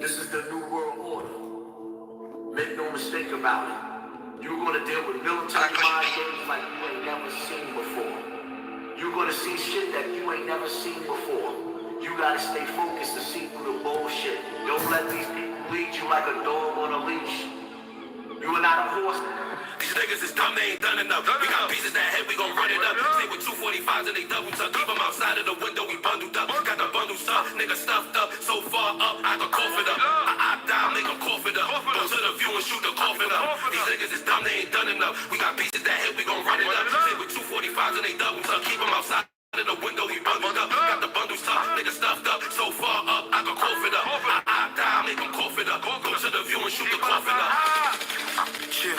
This is the new world order. Make no mistake about it. You're going to deal with military mind games like you ain't never seen before. You're going to see shit that you ain't never seen before. You got to stay focused to see through the bullshit. Don't let these people lead you like a dog on a leash. You are not a horse. These niggas is dumb, they ain't done enough. We got pieces that head, we gon' run it up. Stay with 245s and they double tuck. Keep them outside of the window, we bundled up. Got the bundle stuff, nigga stuffed up. So far up, I can cough it up. I opt down, make them cough it up. Go to the view and shoot the coffin up. These niggas is dumb, they ain't done enough. We got pieces that head, we gon' run it up. Stay with 245s and they double tuck. Keep them outside of the window, we bundled up. Got the bundle stuff, nigga stuffed up. So far up, I can cough it up. I opt down, make them cough it up. Go to the view and shoot the coffin up. Shit,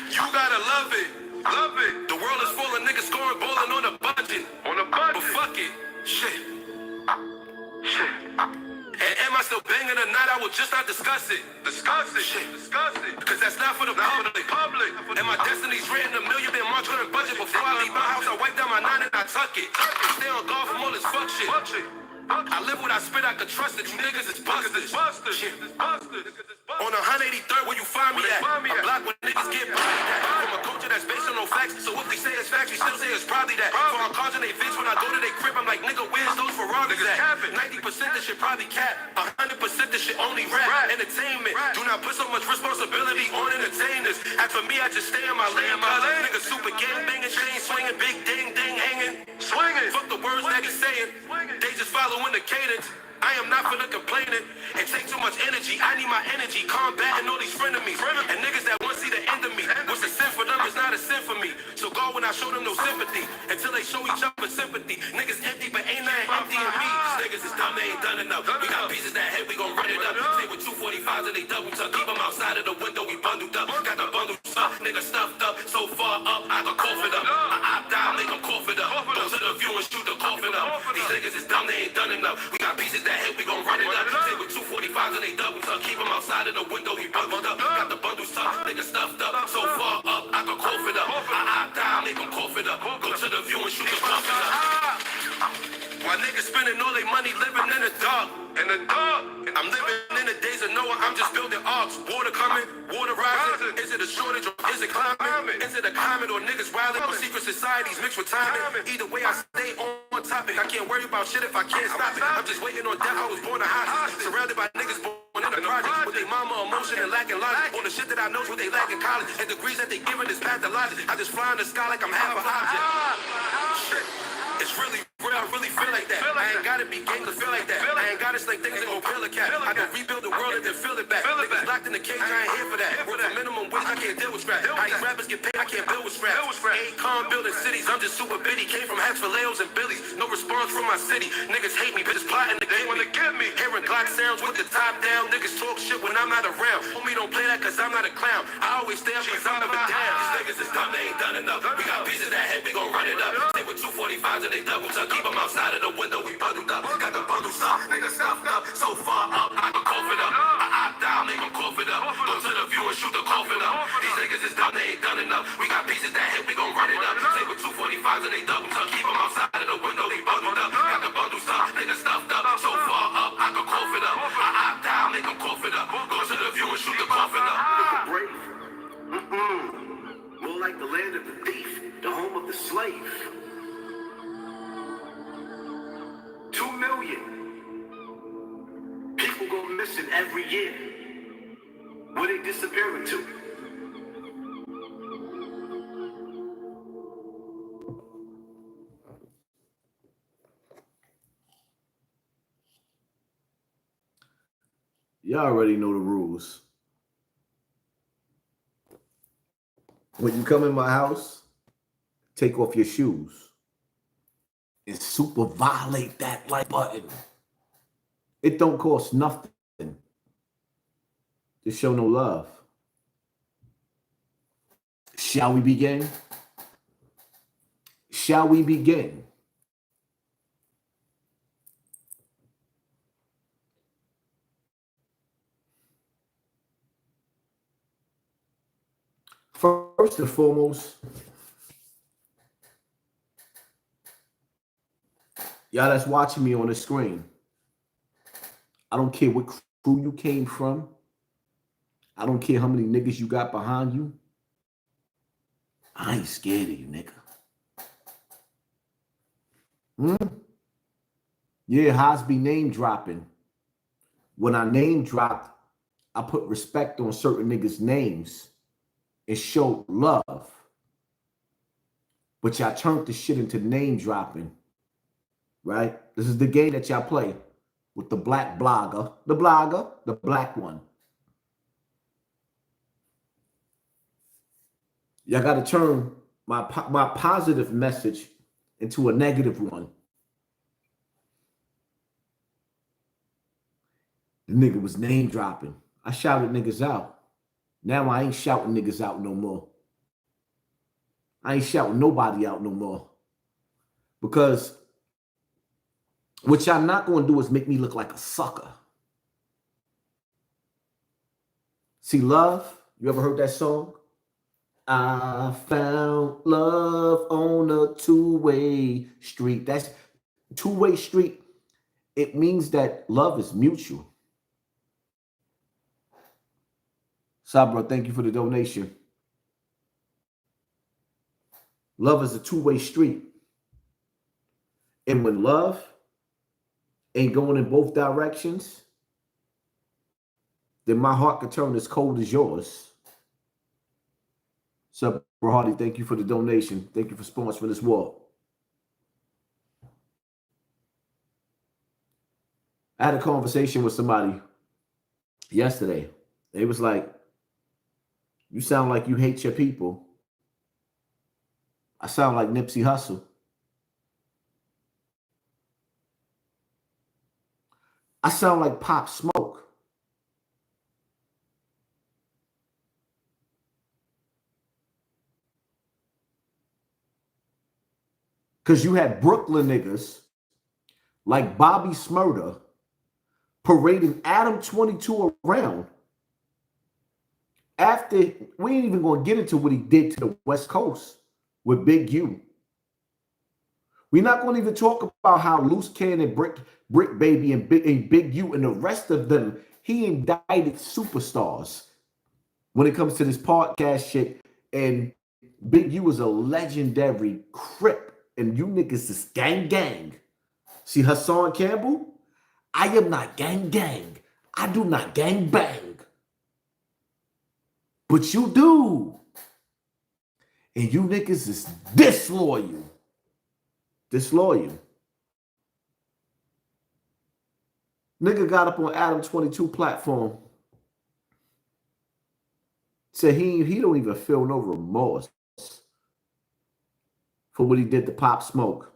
you gotta love it. Love it. The world is full of niggas scoring, balling on a budget. But fuck it. Shit. And am I still banging or not? I will just not discuss it. Discuss it. Cause that's not for the public. And my destiny's written, $1 million been marked on a budget. Before I leave my house, I wipe down my 9 and I tuck it. Stay on guard from all this fuck shit. I live what I spit, I can trust it. You niggas is busted. On 183rd, where you find me at? I'm blocked when niggas get bodied at. From a culture that's based on no facts. So if they say it's facts, we still say it's probably that. For our cars and they bitch, when I go to their crib, I'm like, nigga, where's those Ferraris at? 90% this shit probably cap. 100% this shit only rap. Entertainment. Do not put so much responsibility on entertainers. As for me, I just stay in my lane. Niggas super gang banging, chain swinging, big ding hanging. Swinging. Fuck the words that he's saying. They just following the cadence. I am not for the complaining. It takes too much energy. I need my energy. Combating all these frenemies. And niggas that want to see the end of me. What's a sin for them is not a sin for me. So God when I show them no sympathy. Until they show each other sympathy. Niggas empty, but ain't nothing empty in me. These niggas is dumb, they ain't done enough. We got pieces that head, we gon' run it up. Stay with 245s and they double tuck. Keep them outside of the window, we bundled up. Got the bundle stuff, nigga stuffed up. So far up, I can cough it up. I opt down, make them cough it up. Go to the view and shoot the coffin up. These niggas is dumb, they ain't done enough. We got pieces that head, we gon' run it up. Stay with 245s and they double tuck. Keep them outside of the window, we bundled up. Got the bundle stuff, nigga stuffed up. So far up, I can cough it up. I opt down, make them cough it up. Go to the view and shoot the coffin up. While niggas spending all their money living in the dark. I'm living in the days of Noah, I'm just building arcs. Water coming, water rising. Is it a shortage or is it climbing? Is it a climate or niggas wilding? Or secret societies mixed with timing? Either way, I stay on topic. I can't worry about shit if I can't stop it. I'm just waiting on death, I was born a hostage. Surrounded by niggas born in the project. With their mama emotion and lacking logic. On the shit that I know is what they lack in college. And degrees that they giving is pathologic. I just fly in the sky like I'm half an object. Shit. It's really real, I really feel like that. I ain't gotta be gang to feel like that. I ain't gotta slay things and go pill a cat. I can rebuild the world and then fill it back. Niggas locked in the cage, I ain't here for that. With a minimum wage, I can't deal with scrap. How these rappers get paid, I can't build with scrap. Ain't calm building cities, I'm just super bitty. Came from hats for Leos and Billies. No response from my city. Niggas hate me, bitches plotting to get me. Hearing Glock sounds with the top down. Niggas talk shit when I'm not around. Homie, don't play that cause I'm not a clown. I always stay up cause I'm never down. These niggas is dumb, they ain't done enough. We got pieces that head, we gon' run it up. Stay with 245s and they double tuck. Keep them outside of the window, we bundled up. Got the bundle stuff, nigga stuffed up. So far up, I can cough it up. I opt down, make them cough it up. Go to the view and shoot the coffin up. These niggas is dumb, they ain't done enough. We got pieces that hit, we gon' run it up. Stay with 245s and they double tuck. Keep them outside of the window, they bundled up. Got the bundle stuff, nigga stuffed up. So far up, I can cough it up. I opt down, make them cough it up. Go to the view and shoot the coffin up. Brave. More like the land of the thief, the home of the slave. 2 million people go missing every year. Where they disappearing to? Y'all already know the rules. When you come in my house, take off your shoes and super violate that like button. It don't cost nothing to show no love. Shall we begin? Shall we begin? First and foremost, y'all that's watching me on the screen, I don't care what crew you came from. I don't care how many niggas you got behind you. I ain't scared of you, nigga. Yeah, Hosby name dropping. When I name dropped, I put respect on certain niggas' names and showed love. But y'all turned the shit into name dropping, right? This is the game that y'all play with the black blogger, the black one. Y'all got to turn my positive message into a negative one. The nigga was name dropping. I shouted niggas out. Now I ain't shouting niggas out no more. I ain't shouting nobody out no more. Because what y'all not going to do is make me look like a sucker. See, love, you ever heard that song? I found love on a two-way street. That's two-way street. It means that love is mutual. Sabra, thank you for the donation. Love is a two-way street. And when love ain't going in both directions, then my heart could turn as cold as yours. Sabra Hardy, thank you for the donation. Thank you for sponsoring this walk. I had a conversation with somebody yesterday. They was like, you sound like you hate your people. I sound like Nipsey Hussle. I sound like Pop Smoke. Because you had Brooklyn niggas like Bobby Smurda parading Adam 22 around. After, we ain't even going to get into what he did to the West Coast with Big U. We're not going to even talk about how Loose Cannon, Brick Baby, and Big U and the rest of them, he indicted superstars when it comes to this podcast shit. And Big U is a legendary Crip, and you niggas is gang. See Hassan Campbell? I am not gang. I do not gang bang. But you do. And you niggas is disloyal. Disloyal. Nigga got up on Adam 22 platform. Said he don't even feel no remorse for what he did to Pop Smoke.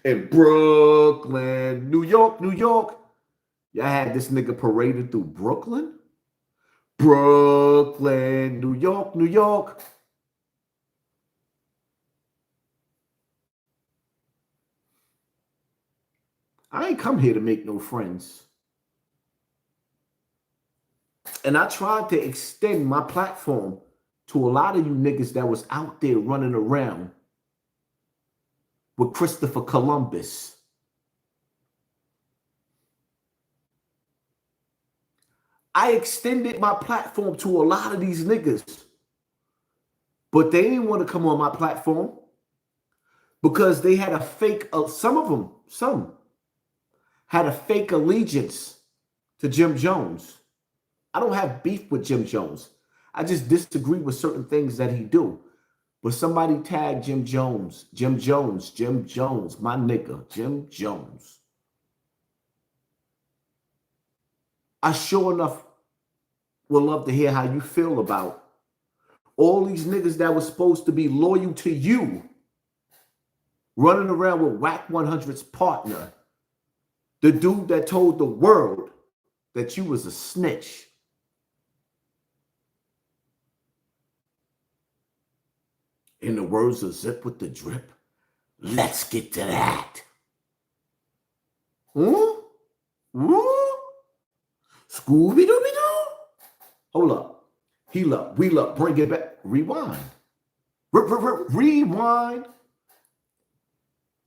In Brooklyn, New York. Y'all had this nigga paraded through Brooklyn? Brooklyn, New York. I ain't come here to make no friends. And I tried to extend my platform to a lot of you niggas that was out there running around with Christopher Columbus. I extended my platform to a lot of these niggas. But they didn't want to come on my platform because they had a fake, some had a fake allegiance to Jim Jones. I don't have beef with Jim Jones. I just disagree with certain things that he do. But somebody tagged Jim Jones, my nigga, Jim Jones. I sure enough would love to hear how you feel about all these niggas that were supposed to be loyal to you running around with Whack 100's partner, the dude that told the world that you was a snitch. In the words of Zip with the Drip, let's get to that. Scooby-Dooby-Doo. Hold up. Heal up. Wheel up. Bring it back. Rewind. Rewind.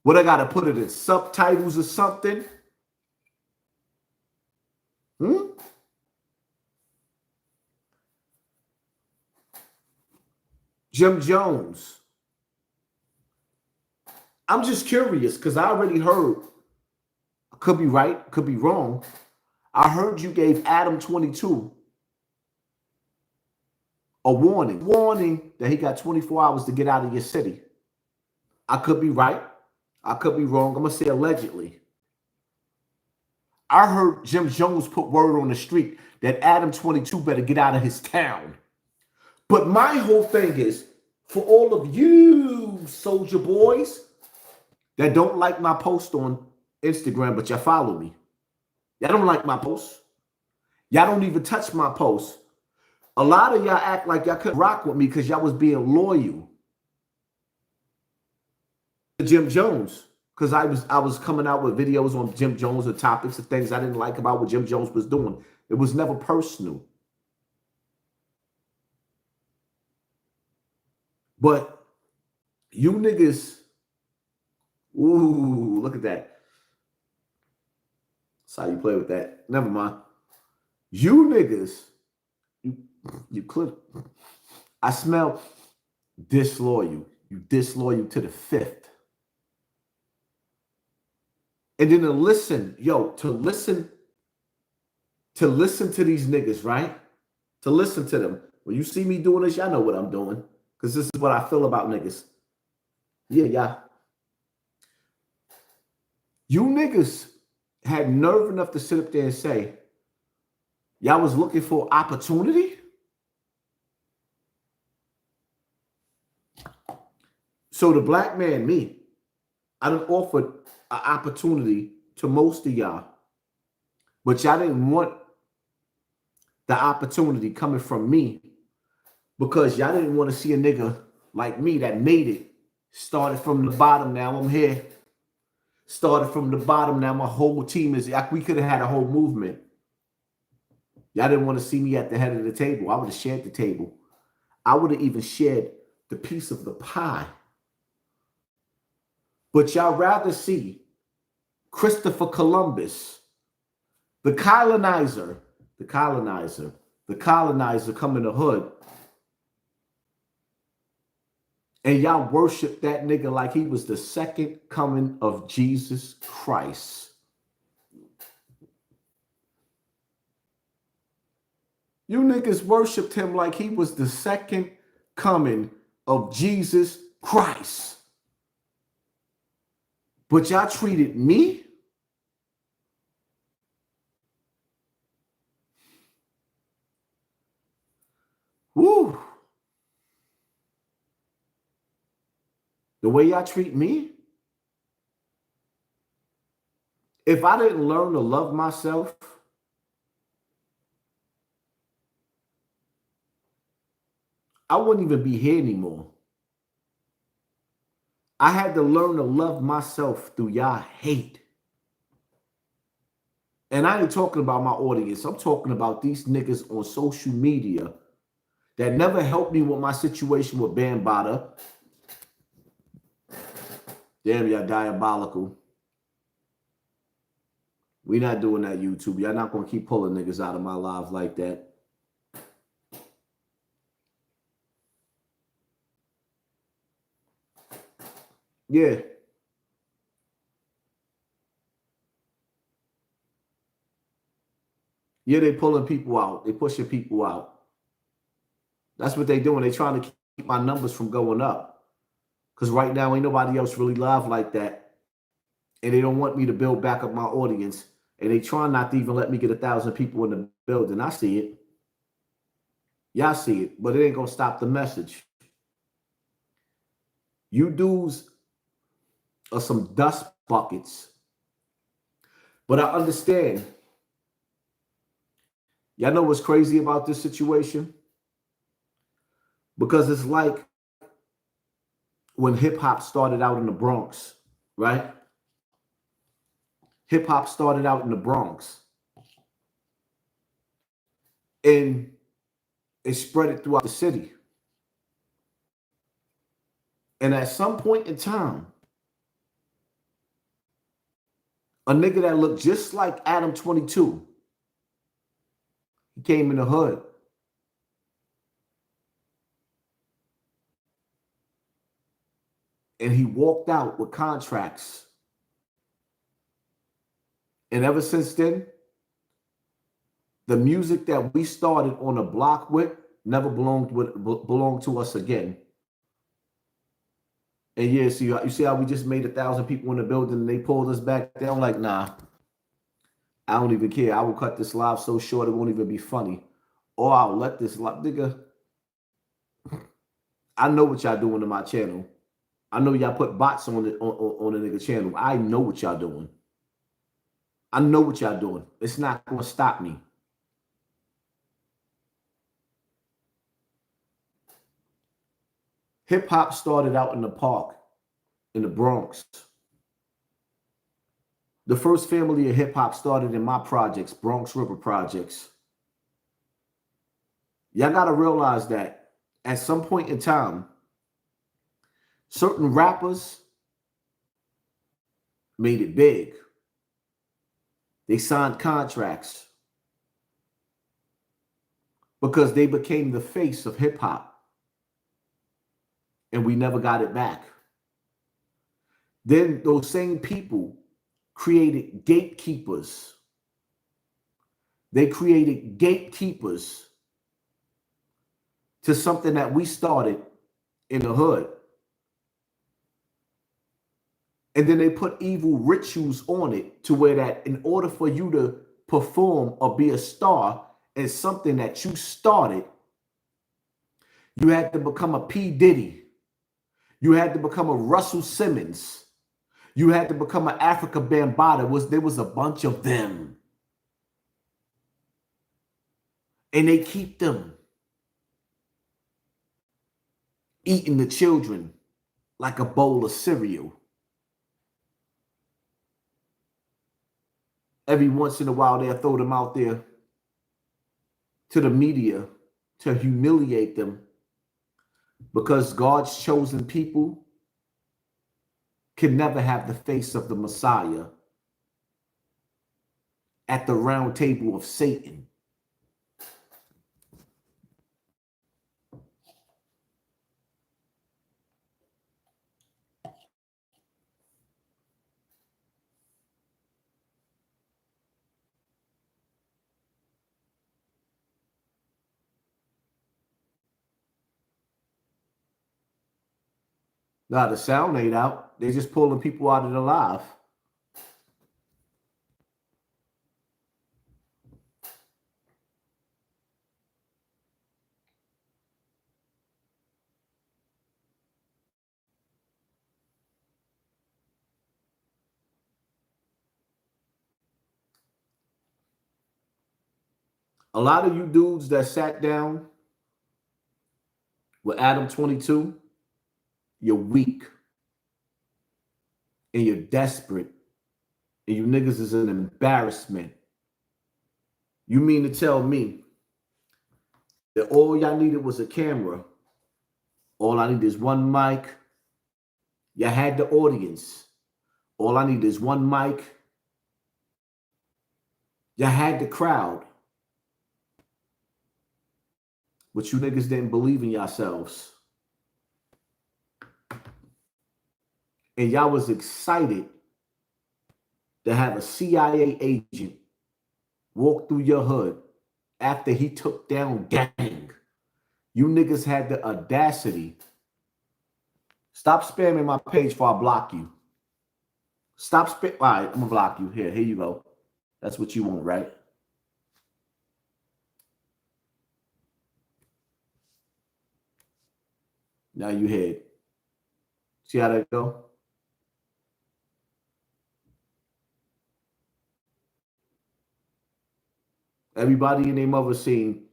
What, I got to put it in subtitles or something? Jim Jones. I'm just curious because I already heard, could be right, could be wrong. I heard you gave Adam 22 a warning that he got 24 hours to get out of your city. I could be right. I could be wrong. I'm going to say allegedly. I heard Jim Jones put word on the street that Adam 22 better get out of his town. But my whole thing is, for all of you soldier boys that don't like my post on Instagram, but y'all follow me. Y'all don't like my posts. Y'all don't even touch my posts. A lot of y'all act like y'all couldn't rock with me because y'all was being loyal to Jim Jones. Because I was coming out with videos on Jim Jones or topics of things I didn't like about what Jim Jones was doing. It was never personal. But you niggas, ooh, look at that. That's how you play with that. Never mind. You niggas, you could. I smell disloyal. You disloyal to the fifth. And then to listen to these niggas, right? To listen to them. When you see me doing this, y'all know what I'm doing. Because this is what I feel about niggas. Yeah. You niggas had nerve enough to sit up there and say, y'all was looking for opportunity? So the black man, me, I done offered an opportunity to most of y'all. But y'all didn't want the opportunity coming from me because y'all didn't want to see a nigga like me that made it. Started from the bottom, now I'm here. Started from the bottom, now my whole team is, we could have had a whole movement. Y'all didn't want to see me at the head of the table. I would have shared the table. I would have even shared the piece of the pie. But y'all rather see Christopher Columbus, the colonizer come in the hood, and y'all worship that nigga like he was the second coming of Jesus Christ. You niggas worshiped him like he was the second coming of Jesus Christ. But y'all treated me woo. The way y'all treat me, if I didn't learn to love myself, I wouldn't even be here anymore. I had to learn to love myself through y'all hate. And I ain't talking about my audience. I'm talking about these niggas on social media that never helped me with my situation with Bambaataa. Damn, y'all diabolical. We not doing that, YouTube. Y'all not going to keep pulling niggas out of my lives like that. Yeah. Yeah, they pulling people out. They pushing people out. That's what they doing. They trying to keep my numbers from going up. Because right now, ain't nobody else really live like that. And they don't want me to build back up my audience. And they trying not to even let me get 1,000 people in the building. I see it. Y'all see it. But it ain't going to stop the message. You dudes are some dust buckets. But I understand. Y'all know what's crazy about this situation? Because it's like when hip-hop started out in the Bronx, right? Hip-hop started out in the Bronx. And it spread it throughout the city. And at some point in time, a nigga that looked just like Adam 22, he came in the hood. and he walked out with contracts. And ever since then, the music that we started on the block with never belonged to us again. And yeah, you see how we just made 1,000 people in the building and they pulled us back down? Like, nah, I don't even care. I will cut this live so short it won't even be funny. Or I'll let this live, nigga. I know what y'all doing to my channel. I know y'all put bots on the nigga channel. I know what y'all doing. I know what y'all doing. It's not gonna stop me. Hip hop started out in the park in the Bronx. The first family of hip hop started in my projects, Bronx River Projects. Y'all got to realize that at some point in time, certain rappers made it big. They signed contracts because they became the face of hip hop. And we never got it back. Then those same people created gatekeepers. They created gatekeepers to something that we started in the hood. And then they put evil rituals on it to where that in order for you to perform or be a star in something that you started, you had to become a P. Diddy. You had to become a Russell Simmons. You had to become an Africa Bambaataa. There was a bunch of them. And they keep them eating the children like a bowl of cereal. Every once in a while, they'll throw them out there to the media to humiliate them because God's chosen people can never have the face of the Messiah at the round table of Satan. Nah, the sound ain't out. They're just pulling people out of the live. A lot of you dudes that sat down with Adam 22, you're weak and you're desperate and you niggas is an embarrassment. You mean to tell me that all y'all needed was a camera? All I need is one mic. You had the audience. All I need is one mic. You had the crowd. But you niggas didn't believe in yourselves. And y'all was excited to have a CIA agent walk through your hood after he took down gang. You niggas had the audacity. Stop spamming my page before I block you. Stop spam. All right, I'm going to block you. Here you go. That's what you want, right? Now you head. See how that go? Everybody and their mother seen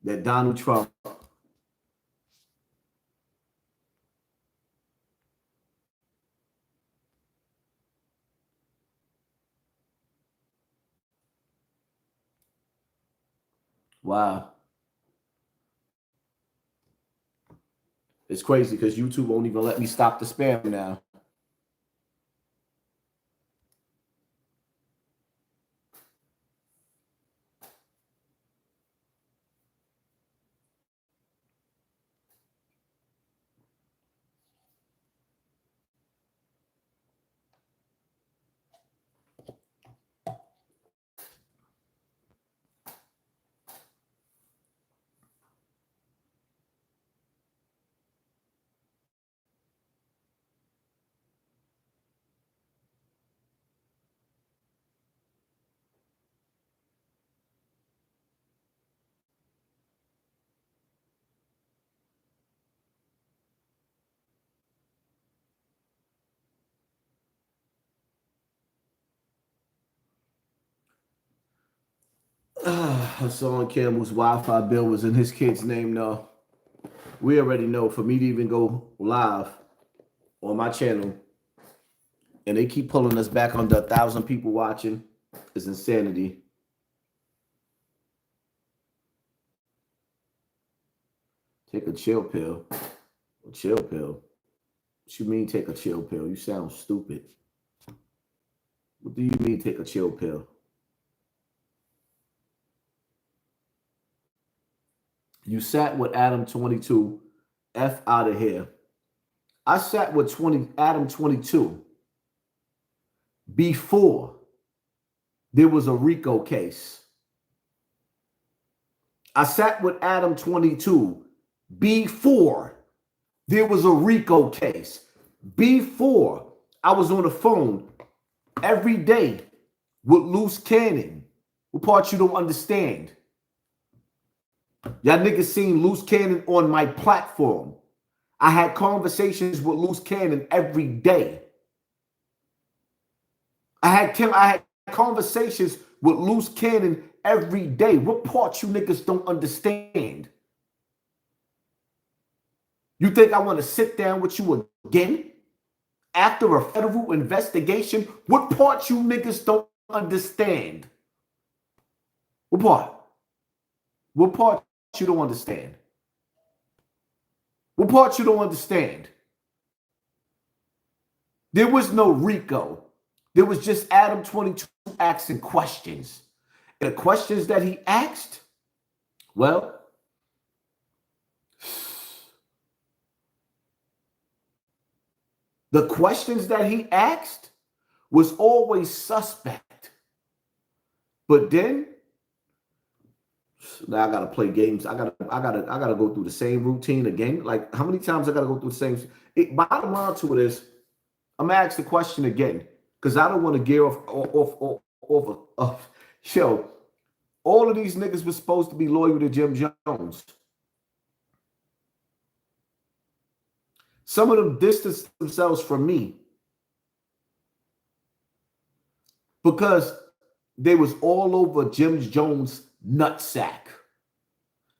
that Donald Trump wow. It's crazy because YouTube won't even let me stop the spam now. Hassan Campbell's Wi-Fi bill was in his kid's name. No, we already know. For me to even go live on my channel, and they keep pulling us back under 1,000 people watching, is insanity. Take a chill pill. A chill pill. What you mean take a chill pill? You sound stupid. What do you mean take a chill pill? You sat with Adam 22. F out of here. I sat with Adam 22 before there was a RICO case. I sat with Adam 22 before there was a RICO case. Before I was on the phone every day with Loose Cannon. What part you don't understand? Y'all niggas seen Loose Cannon on my platform. I had conversations with Loose Cannon every day. I had conversations with Loose Cannon every day. What part you niggas don't understand? You think I want to sit down with you again after a federal investigation? What part you niggas don't understand? What part? What part you don't understand? What part you don't understand? There was no RICO. There was just Adam 22 asking questions. And the questions that he asked, well, the questions that he asked was always suspect. But then, now I gotta play games. I gotta go through the same routine again. Like, how many times I gotta go through the same? Bottom line to it is, I'm gonna ask the question again because I don't want to gear off. Yo, all of these niggas were supposed to be loyal to Jim Jones. Some of them distanced themselves from me because they was all over Jim Jones' nutsack.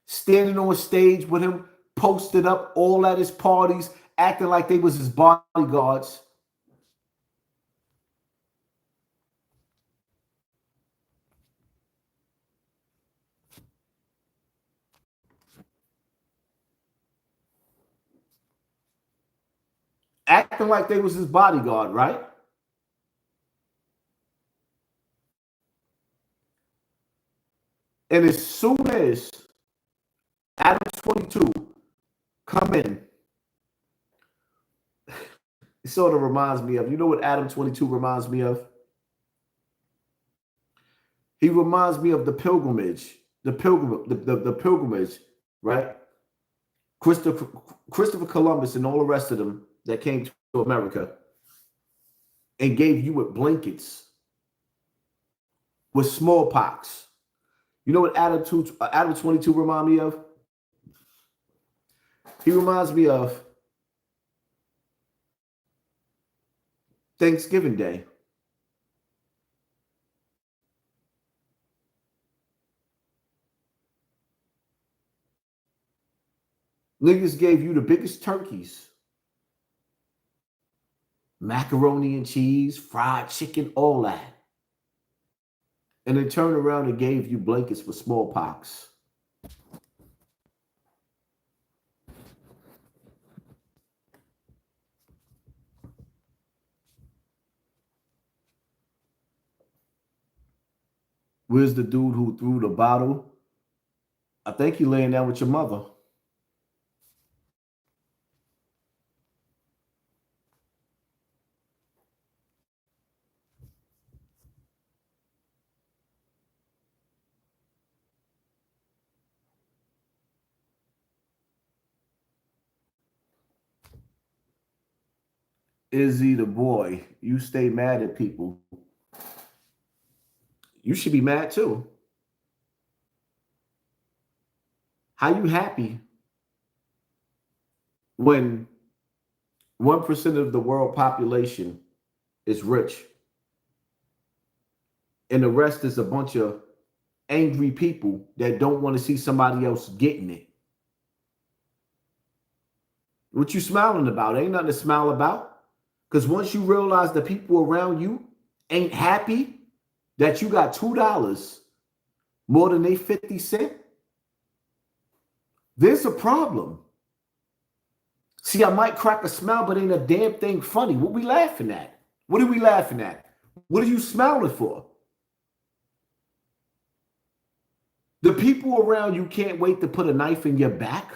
Standing on stage with him, posted up all at his parties, acting like they was his bodyguards. Acting like they was his bodyguard, right? And as soon as Adam 22 come in, it sort of reminds me of, you know what Adam 22 reminds me of? He reminds me of the pilgrimage, the pilgrimage, right? Christopher Columbus and all the rest of them that came to America and gave you with blankets with smallpox. You know what Adam 22 remind me of? He reminds me of Thanksgiving Day. Niggas gave you the biggest turkeys. Macaroni and cheese, fried chicken, all that. And they turned around and gave you blankets for smallpox. Where's the dude who threw the bottle? I think he laying down with your mother. Izzy the boy, you stay mad at people. You should be mad too. How you happy when 1% of the world population is rich and the rest is a bunch of angry people that don't want to see somebody else getting it. What you smiling about? Ain't nothing to smile about. Because once you realize the people around you ain't happy that you got $2 more than they 50 cents, there's a problem. See, I might crack a smile, but ain't a damn thing funny. What we laughing at? What are we laughing at? What are you smiling for? The people around you can't wait to put a knife in your back.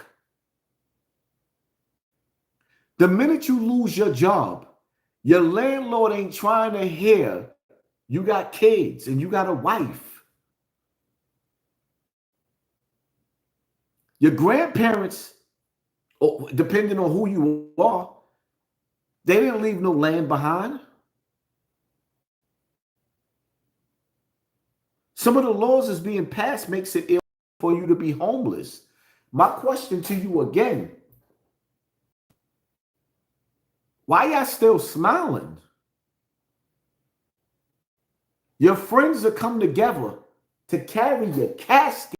The minute you lose your job, your landlord ain't trying to hear you got kids and you got a wife. Your grandparents, depending on who you are, they didn't leave no land behind. Some of the laws that's being passed makes it ill for you to be homeless. My question to you again, why y'all still smiling? Your friends are come together to carry your casket.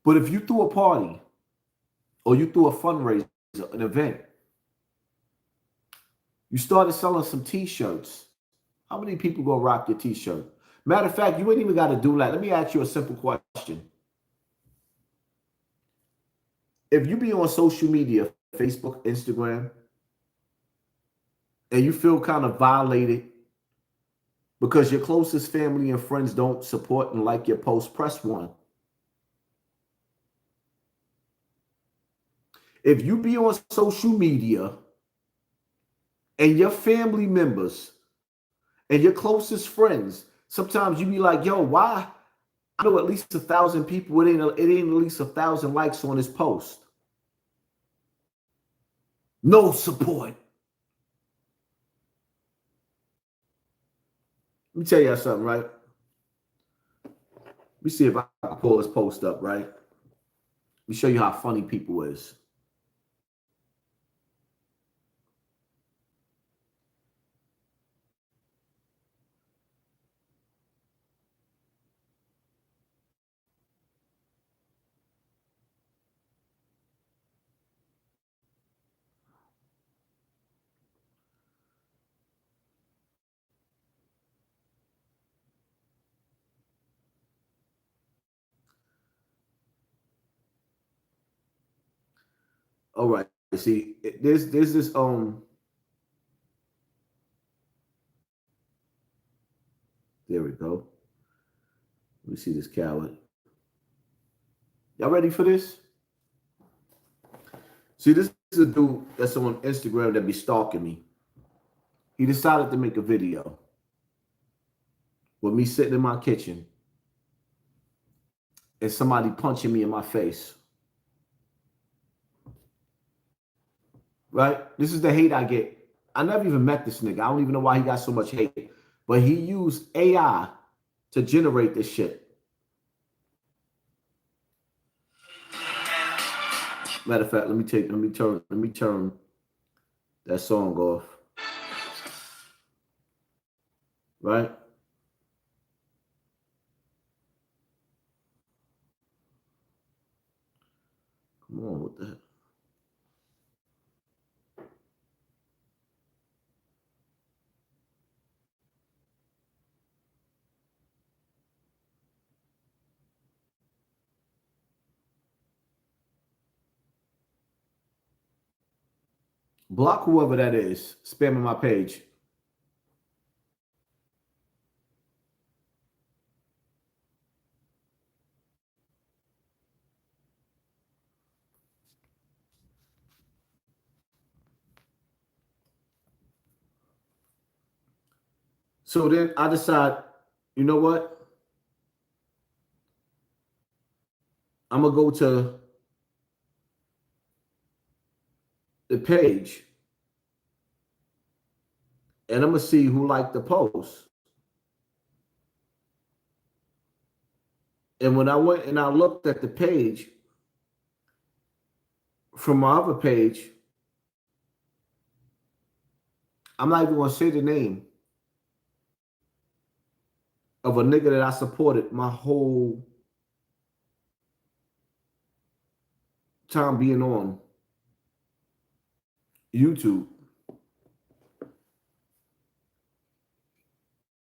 But if you threw a party or you threw a fundraiser, an event, you started selling some t-shirts, how many people gonna rock your t-shirt? Matter of fact, you ain't even got to do that. Let me ask you a simple question. If you be on social media, Facebook, Instagram, and you feel kind of violated because your closest family and friends don't support and like your post, press 1. If you be on social media and your family members and your closest friends, sometimes you be like, yo, why? I know at least 1,000 people, it ain't at least 1,000 likes on this post. No support. Let me tell you something, right? Let me see if I can pull this post up, right? Let me show you how funny people is. All right. See, there's this there we go. Let me see this coward. Y'all ready for this? See, this is a dude that's on Instagram that be stalking me. He decided to make a video with me sitting in my kitchen and somebody punching me in my face. Right? This is the hate I get. I never even met this nigga. I don't even know why he got so much hate. But he used AI to generate this shit. Matter of fact, let me turn that song off. Right? Come on, what the heck? Block whoever that is spamming my page. So then I decide, you know what? I'm going to go to the page and I'm going to see who liked the post. And when I went and I looked at the page from my other page, I'm not even gonna say the name of a nigga that I supported my whole time being on YouTube.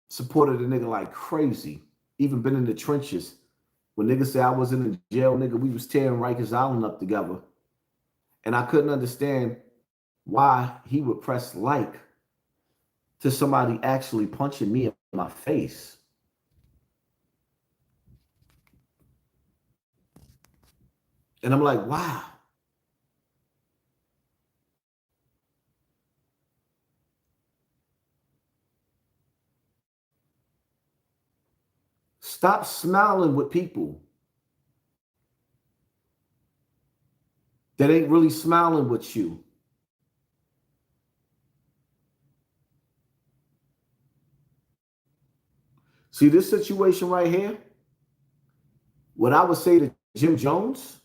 Supported a nigga like crazy. Even been in the trenches. When niggas say I was in the jail, nigga, we was tearing Rikers Island up together. And I couldn't understand why he would press like to somebody actually punching me in my face. And I'm like, wow. Stop smiling with people that ain't really smiling with you. See this situation right here? What I would say to Jim Jones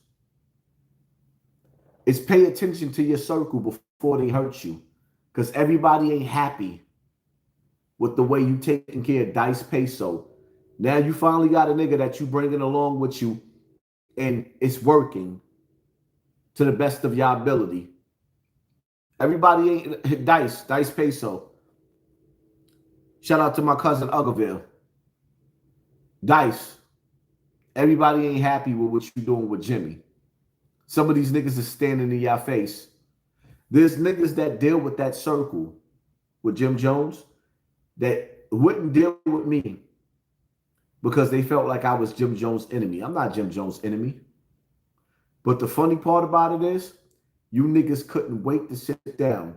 is pay attention to your circle before they hurt you. Because everybody ain't happy with the way you taking care of Dice Peso. Now you finally got a nigga that you bringing along with you and it's working to the best of your ability. Everybody ain't Dice Peso. Shout out to my cousin Uggerville. Dice. Everybody ain't happy with what you doing with Jimmy. Some of these niggas is standing in your face. There's niggas that deal with that circle with Jim Jones that wouldn't deal with me because they felt like I was Jim Jones' enemy. I'm not Jim Jones' enemy. But the funny part about it is, you niggas couldn't wait to sit down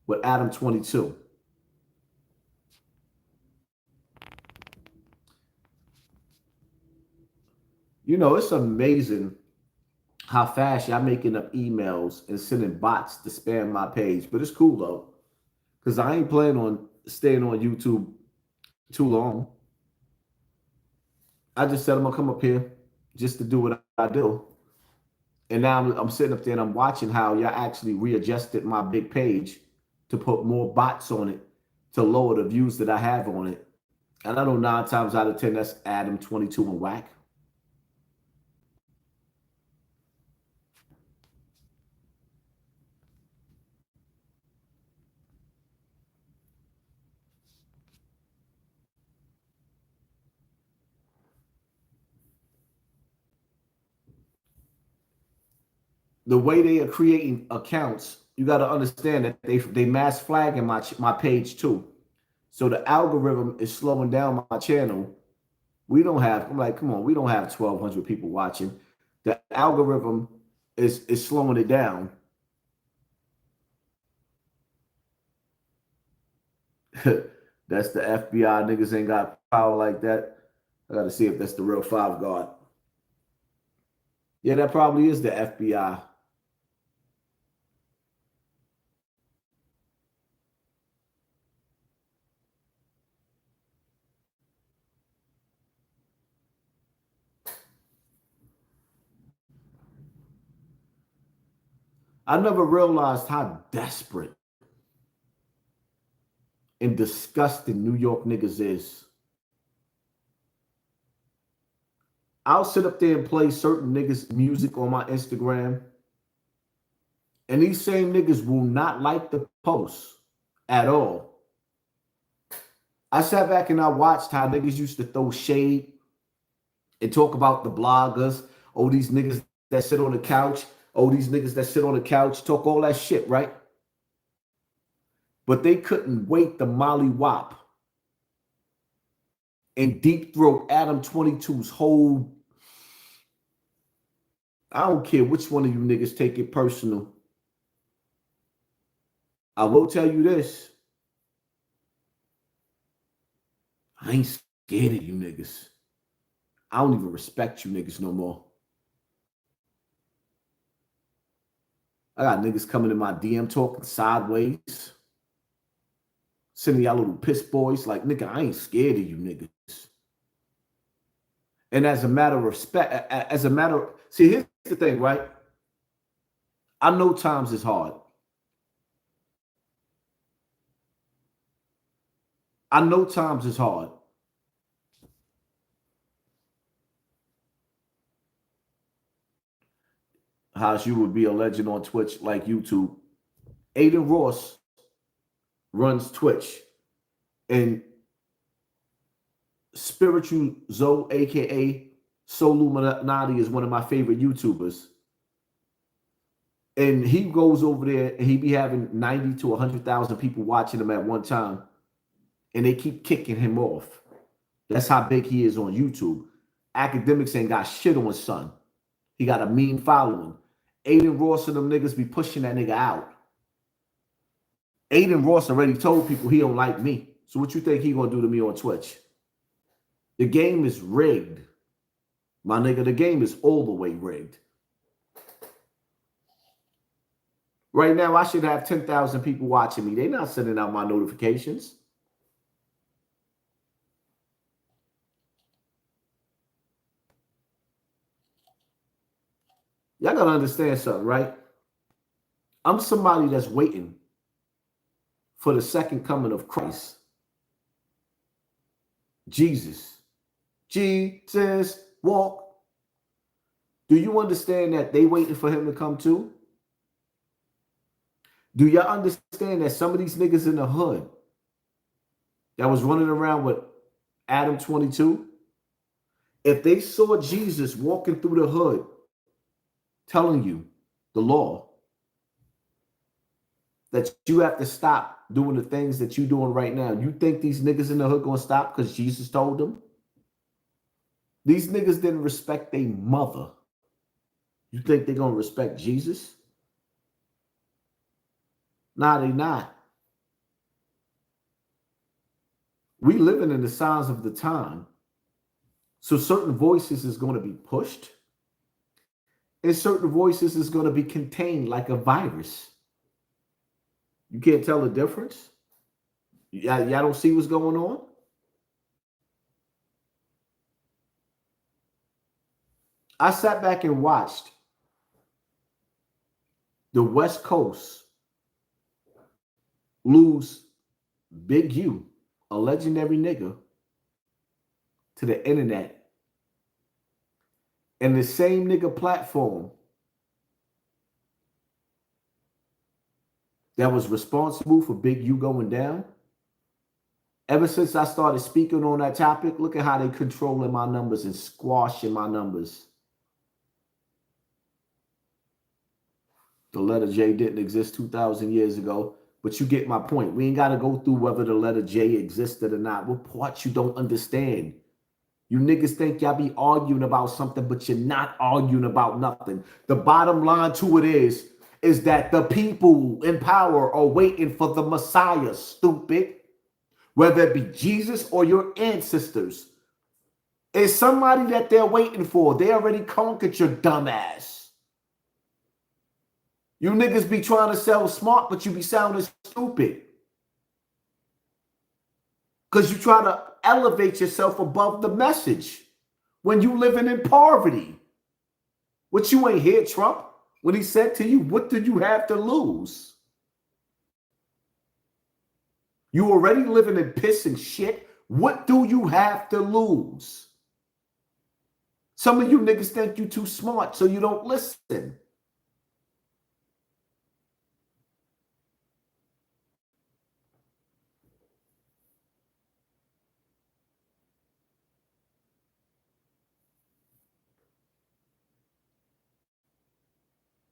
with Adam 22. You know, it's amazing how fast y'all making up emails and sending bots to spam my page. But it's cool though, because I ain't planning on staying on YouTube too long. I just said I'm gonna come up here just to do what I do. And now I'm sitting up there and I'm watching how y'all actually readjusted my big page to put more bots on it to lower the views that I have on it. And I know 9 times out of 10 that's Adam 22 and whack. The way they are creating accounts, you got to understand that they mass flagging my page too. So the algorithm is slowing down my channel. I'm like, come on, we don't have 1,200 people watching. The algorithm is slowing it down. That's the FBI. Niggas ain't got power like that. I got to see if that's the real Five Guard. Yeah, that probably is the FBI. I never realized how desperate and disgusting New York niggas is. I'll sit up there and play certain niggas' music on my Instagram, and these same niggas will not like the post at all. I sat back and I watched how niggas used to throw shade and talk about the bloggers. Oh, these niggas that sit on the couch. Oh, these niggas that sit on the couch, talk all that shit, right? But they couldn't wait to molly wop and deep throat Adam 22's whole. I don't care which one of you niggas take it personal. I will tell you this. I ain't scared of you niggas. I don't even respect you niggas no more. I got niggas coming in my DM talking sideways, sending y'all little piss boys like, nigga, I ain't scared of you niggas. And as a matter of respect, see, here's the thing, right? I know times is hard. I know times is hard. How you would be a legend on Twitch like YouTube. Aiden Ross runs Twitch, and Spiritual Zoe, aka Soluminati, is one of my favorite YouTubers. And he goes over there and he be having 90 to 100,000 people watching him at one time, and they keep kicking him off. That's how big he is on YouTube. Academics ain't got shit on son. He got a mean following. Aiden Ross and them niggas be pushing that nigga out. Aiden Ross already told people he don't like me. So what you think he gonna do to me on Twitch? The game is rigged. My nigga, the game is all the way rigged. Right now, I should have 10,000 people watching me. They're not sending out my notifications. Y'all gotta understand something, right? I'm somebody that's waiting for the second coming of Christ. Jesus. Jesus, walk. Do you understand that they waiting for him to come too? Do y'all understand that some of these niggas in the hood that was running around with Adam 22, if they saw Jesus walking through the hood telling you the law, that you have to stop doing the things that you're doing right now, you think these niggas in the hood gonna stop because Jesus told them? These niggas didn't respect their mother. You think they're gonna respect Jesus? Nah, they not. We living in the signs of the time. So certain voices is going to be pushed, and certain voices is going to be contained like a virus. You can't tell the difference? Y'all don't see what's going on? I sat back and watched the West Coast lose Big U, a legendary nigga, to the internet. And the same nigga platform that was responsible for Big U going down, ever since I started speaking on that topic, look at how they controlling my numbers and squashing my numbers. The letter J didn't exist 2,000 years ago, but you get my point. We ain't got to go through whether the letter J existed or not. What part you don't understand? You niggas think y'all be arguing about something, but you're not arguing about nothing. The bottom line to it is that the people in power are waiting for the Messiah, stupid. Whether it be Jesus or your ancestors. It's somebody that they're waiting for. They already conquered your dumb ass. You niggas be trying to sell smart, but you be sounding stupid. Because you try to elevate yourself above the message when you living in poverty. What you ain't hear Trump when he said to you, what do you have to lose? You already living in piss and shit. What do you have to lose? Some of you niggas think you too smart, so you don't listen.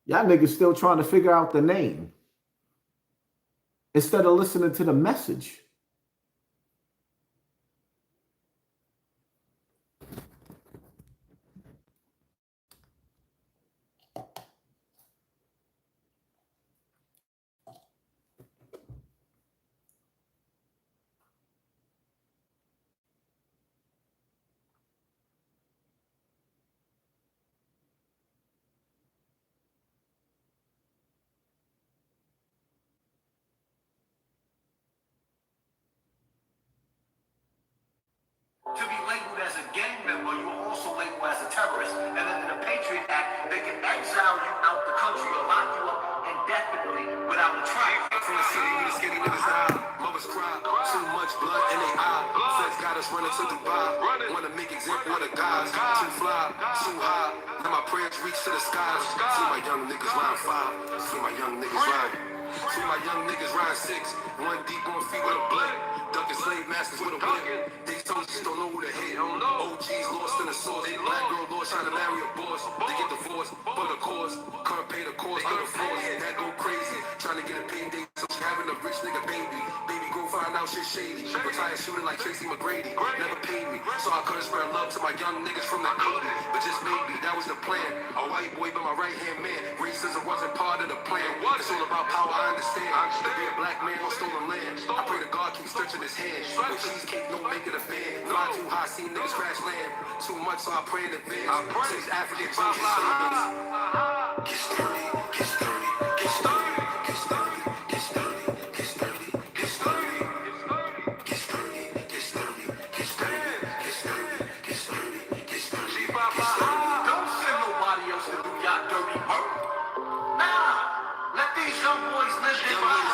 Y'all niggas still trying to figure out the name instead of listening to the message. To be labeled as a gang member, you are also labeled as a terrorist. And under the Patriot Act, they can exile you out the country or lock you up indefinitely without a trial. From the city, we the skinny niggas now. mothers cry. Too much blood in their eye. Feds got us running to Dubai. Wanna make example of the guys. Too fly, too high. Now my prayers reach to the skies. See my young niggas rhyme 5. See my young niggas rhyme. See my young niggas rhyme 6. One deep on feet with a blade. Ducking slave masters with a whip. They told you don't know who to hit. OGs lost in the source. Black girl lost trying to marry a boss. They get divorced for the cause. Can't pay the cost, get a force. That go crazy. Trying to get a payday. So she having a rich nigga baby. Baby go find out shit shady. Retired shooting like Tracy McGrady. Never paid me. So I couldn't spread love to my young niggas from the 80s. But just maybe that was the plan. A white boy but my right hand man. Racism wasn't part of the plan. It's all about power, I understand. To be a black man on stolen land. I pray to God keep stretching his hand. With cheesecake, don't make it a fan. Fly too high, see niggas crash land. Too much, so I pray in advance. Since African Jones get sturdy, get sturdy, get sturdy, get sturdy, get sturdy, get sturdy, get sturdy, get sturdy, get sturdy, get sturdy, get sturdy, get sturdy, get sturdy, get sturdy. Don't send nobody else to do y'all dirty work. Nah, let these young boys live their lives.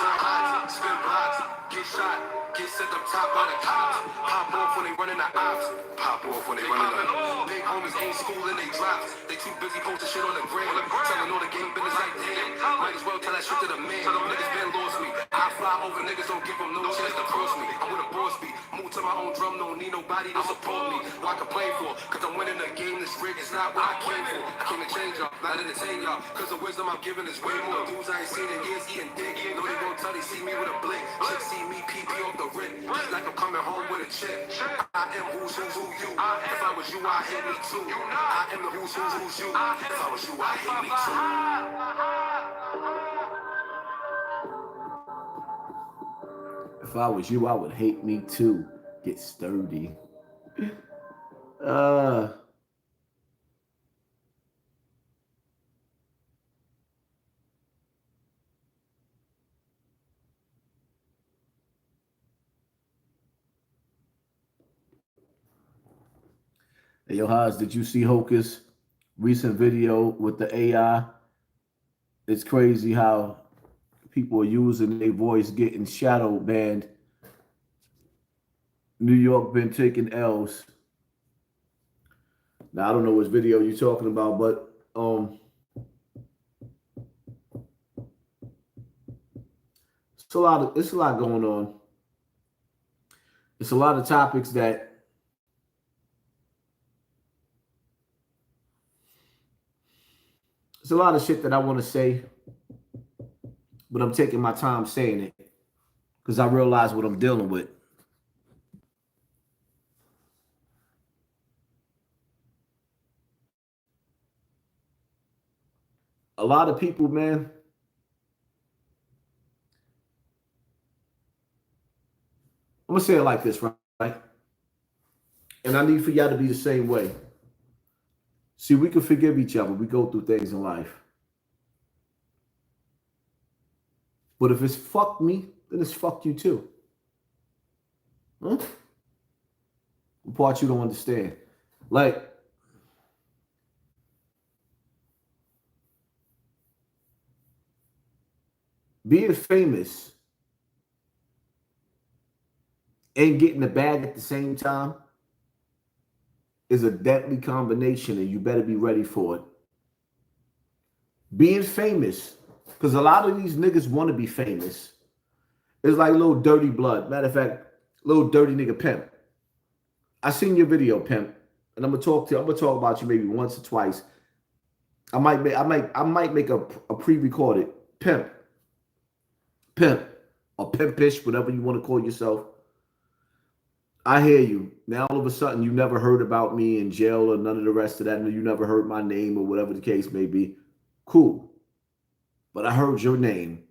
Spin blocks, get shot, get set up top by the cops. Pop off when they running the ops. Pop off when they running the big homies ain't schooling they drops. They too busy posting shit on the gram. Telling all the game business like damn. Might as well tell that shit to the man. Niggas been lost me. I fly over niggas, don't give them no chance to cross me. I'm with a boss beat. Move to my own drum, don't need nobody to support me. What I complain for? Cause I'm winning the game. This rig is not what I came for. I came to change y'all, not entertain y'all. Cause the wisdom I'm giving is way more. Dudes I ain't seen in years eating dick. Know they gon' tell they see me with a blick. Chicks see me PP off the rip. Like I'm coming home with a check. I am who's who you. If I was you, I hate me too. I am the who's you. If I was you, I hate me too. If I was you, I would hate me too. Get sturdy. Hey, yo, Haas, did you see Hocus' recent video with the AI? It's crazy how people are using their voice getting shadow banned. New York been taking L's. Now, I don't know which video you're talking about, but it's a lot going on. It's a lot of topics that there's a lot of shit that I want to say, but I'm taking my time saying it because I realize what I'm dealing with. A lot of people, man, I'm going to say it like this, right? And I need for y'all to be the same way. See, we can forgive each other. We go through things in life. But if it's fuck me, then it's fuck you too. Huh? The part you don't understand. Like, being famous and getting the bag at the same time is a deadly combination, and you better be ready for it. Being famous, because a lot of these niggas want to be famous. It's like little dirty blood. Matter of fact, little dirty nigga Pimp. I seen your video, Pimp, and I'm gonna talk about you maybe once or twice. I might make a pre-recorded Pimp, or Pimpish, whatever you want to call yourself. I hear you. Now all of a sudden you never heard about me in jail or none of the rest of that. And you never heard my name or whatever the case may be. Cool. But I heard your name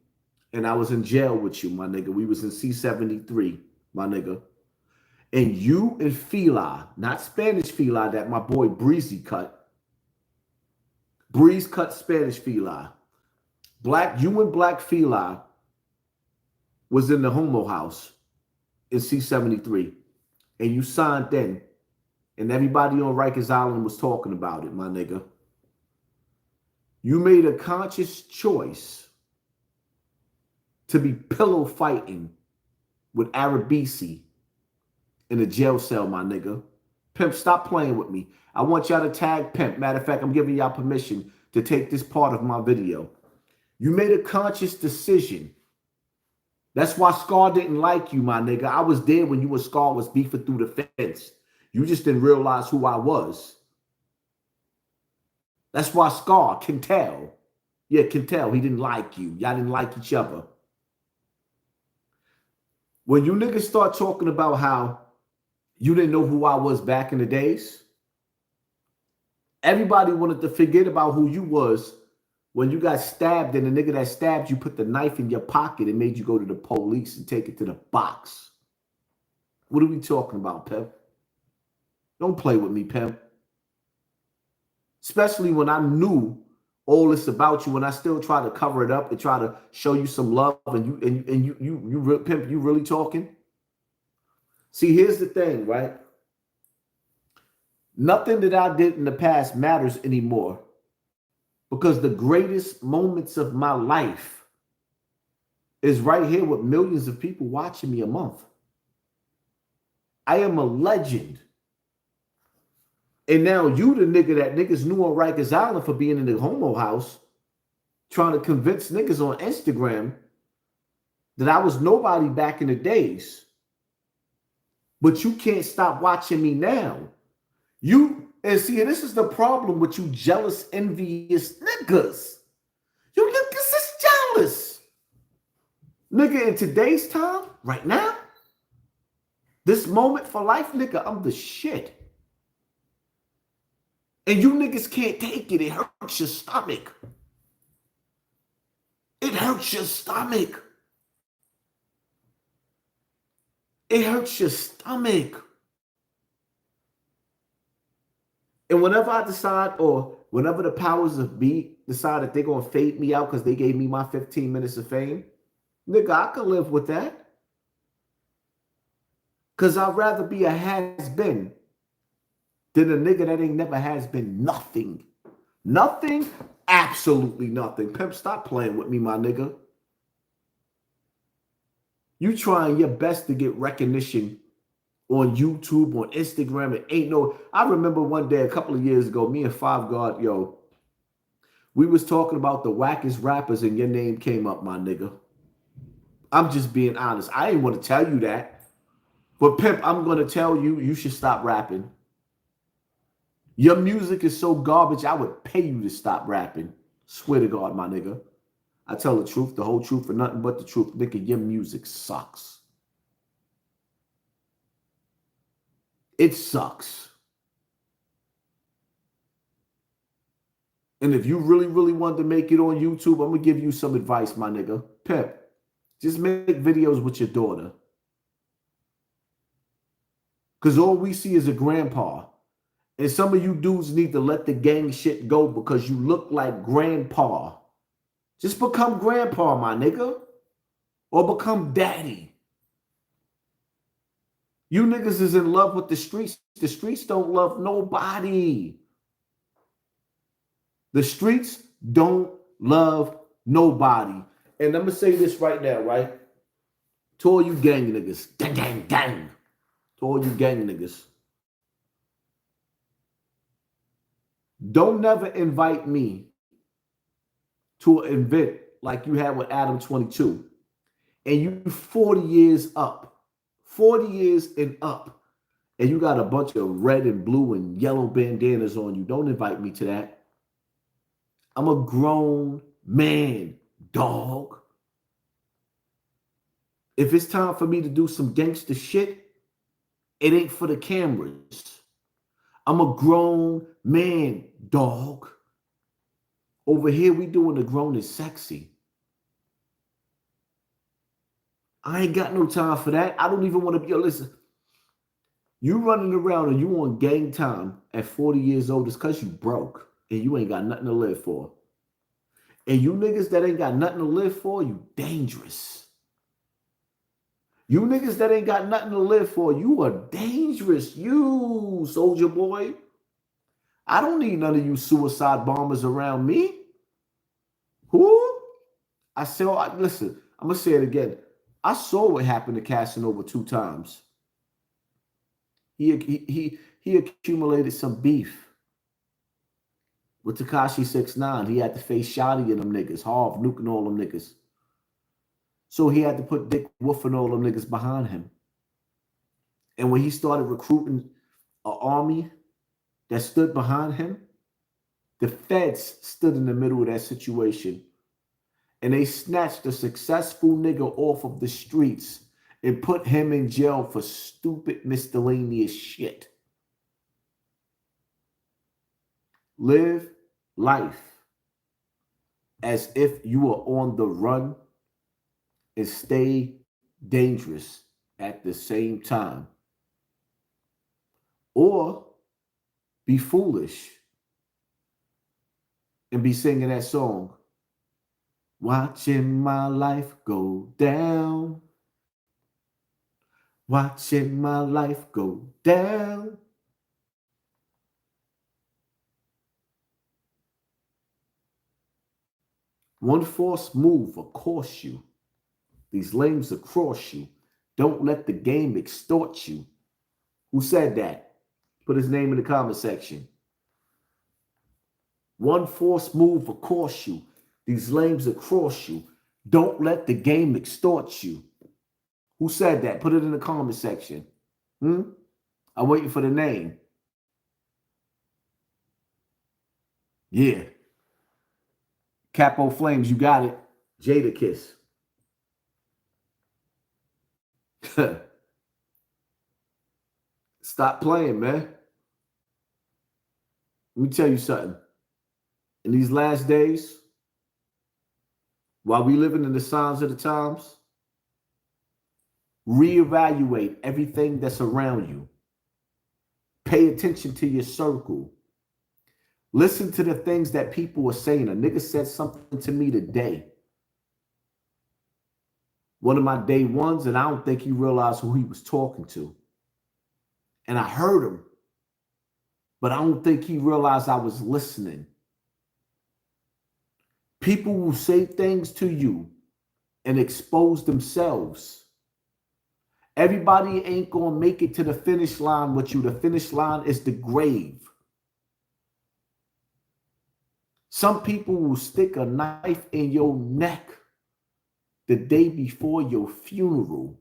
and I was in jail with you, my nigga. We was in C-73, my nigga. And you and Feli, not Spanish Feli that my boy Breezy cut. Breeze cut Spanish Feli. You and Black Feli was in the homo house in C-73. And you signed then. And everybody on Rikers Island was talking about it, my nigga. You made a conscious choice to be pillow fighting with Arabisi in a jail cell, my nigga. Pimp, stop playing with me. I want y'all to tag Pimp. Matter of fact, I'm giving y'all permission to take this part of my video. You made a conscious decision. That's why Scar didn't like you, my nigga. I was there when you and Scar was beefing through the fence. You just didn't realize who I was. That's why Scar can tell. Yeah, can tell he didn't like you. Y'all didn't like each other. When you niggas start talking about how you didn't know who I was back in the days, everybody wanted to forget about who you was when you got stabbed and the nigga that stabbed you put the knife in your pocket and made you go to the police and take it to the box. What are we talking about, Pimp? Don't play with me, Pimp. Especially when I knew all this about you, and I still try to cover it up and try to show you some love, and you Pimp, you really talking? See, here's the thing, right? Nothing that I did in the past matters anymore, because the greatest moments of my life is right here with millions of people watching me a month. I am a legend. And now you the nigga that niggas knew on Rikers Island for being in the homo house, trying to convince niggas on Instagram that I was nobody back in the days. But you can't stop watching me now. And see, this is the problem with you jealous, envious niggas. You niggas is jealous. Nigga, in today's time, right now, this moment for life, nigga, I'm the shit. And you niggas can't take it. It hurts your stomach. It hurts your stomach. It hurts your stomach. And whenever I decide, or whenever the powers of be decide that they're going to fade me out because they gave me my 15 minutes of fame, nigga, I can live with that. Because I'd rather be a has-been than a nigga that ain't never has been nothing. Nothing? Absolutely nothing. Pimp, stop playing with me, my nigga. You trying your best to get recognition on YouTube, on Instagram. It ain't no... I remember one day, a couple of years ago, me and Five God, we was talking about the wackest rappers and your name came up, my nigga. I'm just being honest. I ain't want to tell you that. But Pimp, I'm going to tell you, you should stop rapping. Your music is so garbage, I would pay you to stop rapping. Swear to God, my nigga. I tell the truth, the whole truth, and nothing but the truth. Nigga, your music sucks. It sucks. And if you really, really want to make it on YouTube, I'm going to give you some advice, my nigga. Pimp, just make videos with your daughter. Because all we see is a grandpa. And some of you dudes need to let the gang shit go because you look like grandpa. Just become grandpa, my nigga. Or become daddy. You niggas is in love with the streets. The streets don't love nobody. The streets don't love nobody. And I'm going to say this right now, right? To all you gang niggas. Gang, gang, gang. To all you gang niggas. Don't never invite me to an event like you had with Adam 22. And you 40 years up. 40 years and up. And you got a bunch of red and blue and yellow bandanas on you. Don't invite me to that. I'm a grown man, dog. If it's time for me to do some gangster shit, it ain't for the cameras. I'm a grown man, dog. Over here, we doing the grown and sexy. I ain't got no time for that. I don't even want to be, listen, you running around and you on gang time at 40 years old is because you broke and you ain't got nothing to live for. And you niggas that ain't got nothing to live for, you dangerous. You niggas that ain't got nothing to live for, you are dangerous. You, soldier boy. I don't need none of you suicide bombers around me. Who? Listen, I'm going to say it again. I saw what happened to Casanova 2 times. He accumulated some beef with Tekashi 6ix9ine. He had to face Shotty and them niggas, Harv nuking all them niggas. So he had to put Dick Wolf and all them niggas behind him. And when he started recruiting an army that stood behind him, the feds stood in the middle of that situation. And they snatched a successful nigga off of the streets and put him in jail for stupid miscellaneous shit. Live life as if you are on the run and stay dangerous at the same time. Or be foolish and be singing that song, watching my life go down. Watching my life go down. One false move will cost you. These lames across you. Don't let the game extort you. Who said that? Put his name in the comment section. One false move will cost you. These lames across you. Don't let the game extort you. Who said that? Put it in the comment section. I'm waiting for the name. Yeah. Capo Flames, you got it. Jada Kiss. Stop playing, man. Let me tell you something. In these last days, while we living in the signs of the times, reevaluate everything that's around you. Pay attention to your circle. Listen to the things that people are saying. A nigga said something to me today. One of my day ones, and I don't think he realized who he was talking to. And I heard him, but I don't think he realized I was listening. People will say things to you and expose themselves. Everybody ain't gonna make it to the finish line with you. The finish line is the grave. Some people will stick a knife in your neck the day before your funeral.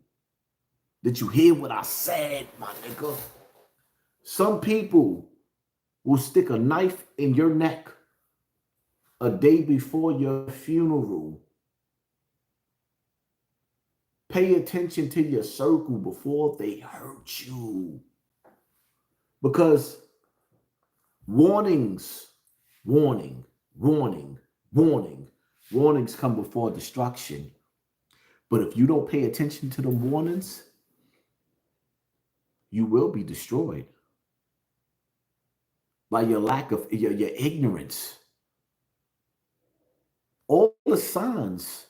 Did you hear what I said, my nigga? Some people will stick a knife in your neck a day before your funeral. Pay attention to your circle before they hurt you. Because warnings come before destruction. But if you don't pay attention to the warnings, you will be destroyed by your lack of your ignorance. All the signs.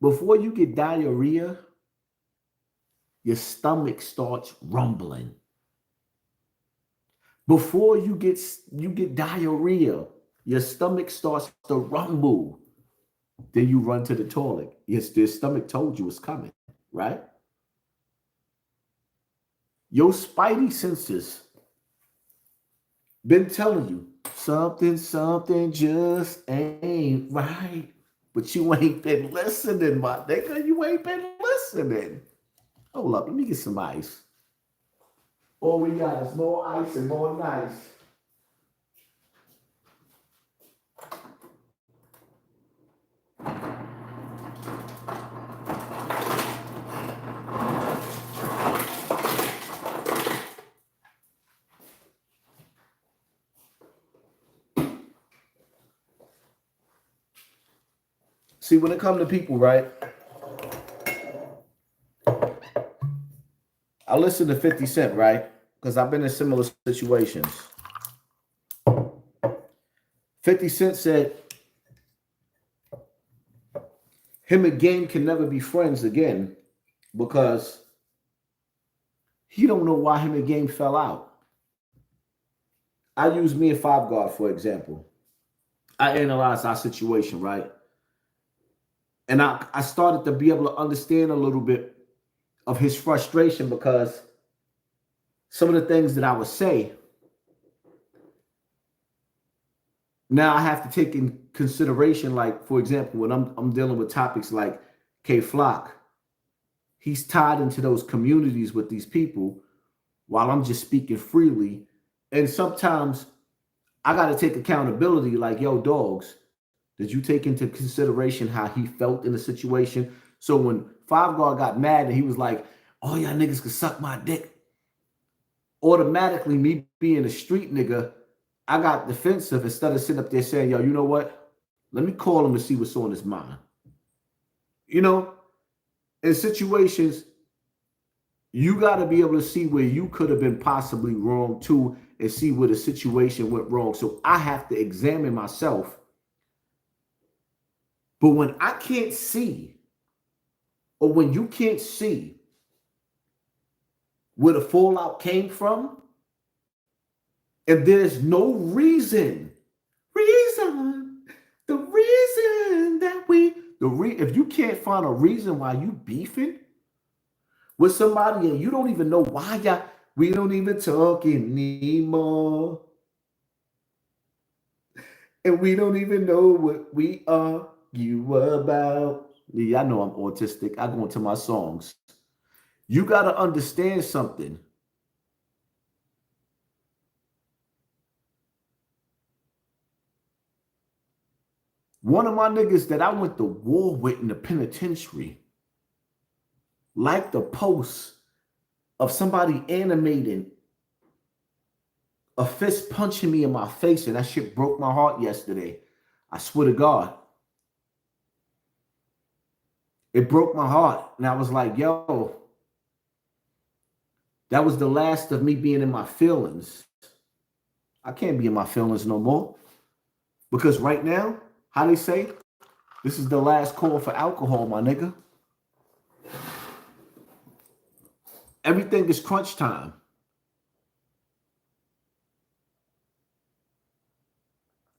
Before you get diarrhea, your stomach starts rumbling. Before you get diarrhea, your stomach starts to rumble. Then you run to the toilet. Yes, your stomach told you it's coming, right? Your spidey senses been telling you something just ain't right. But you ain't been listening, my nigga. You ain't been listening. Hold up, let me get some ice. All we got is more ice and more nice. See, when it comes to people, right? I listen to 50 Cent, right? Because I've been in similar situations. 50 Cent said him and Game can never be friends again because he don't know why him and Game fell out. I use me and Five Guard, for example. I analyze our situation, right? And I started to be able to understand a little bit of his frustration, because some of the things that I would say, now I have to take in consideration, like, for example, when I'm dealing with topics like K Flock, he's tied into those communities with these people while I'm just speaking freely. And sometimes I got to take accountability, like, yo, dogs, did you take into consideration how he felt in the situation? So when Five Guard got mad and he was like, oh, y'all niggas can suck my dick, automatically, me being a street nigga, I got defensive instead of sitting up there saying, yo, you know what? Let me call him and see what's on his mind. You know, in situations, you got to be able to see where you could have been possibly wrong too, and see where the situation went wrong. So I have to examine myself. But when I can't see, or when you can't see where the fallout came from, and there's no reason, the reason that if you can't find a reason why you beefing with somebody and you don't even know why we don't even talk anymore, and we don't even know what we argue about. Yeah, I know I'm autistic. I go into my songs. You got to understand something. One of my niggas that I went to war with in the penitentiary liked the post of somebody animating a fist punching me in my face, and that shit broke my heart yesterday. I swear to God. It broke my heart. And I was like, yo, that was the last of me being in my feelings. I can't be in my feelings no more. Because right now, how they say, this is the last call for alcohol, my nigga. Everything is crunch time.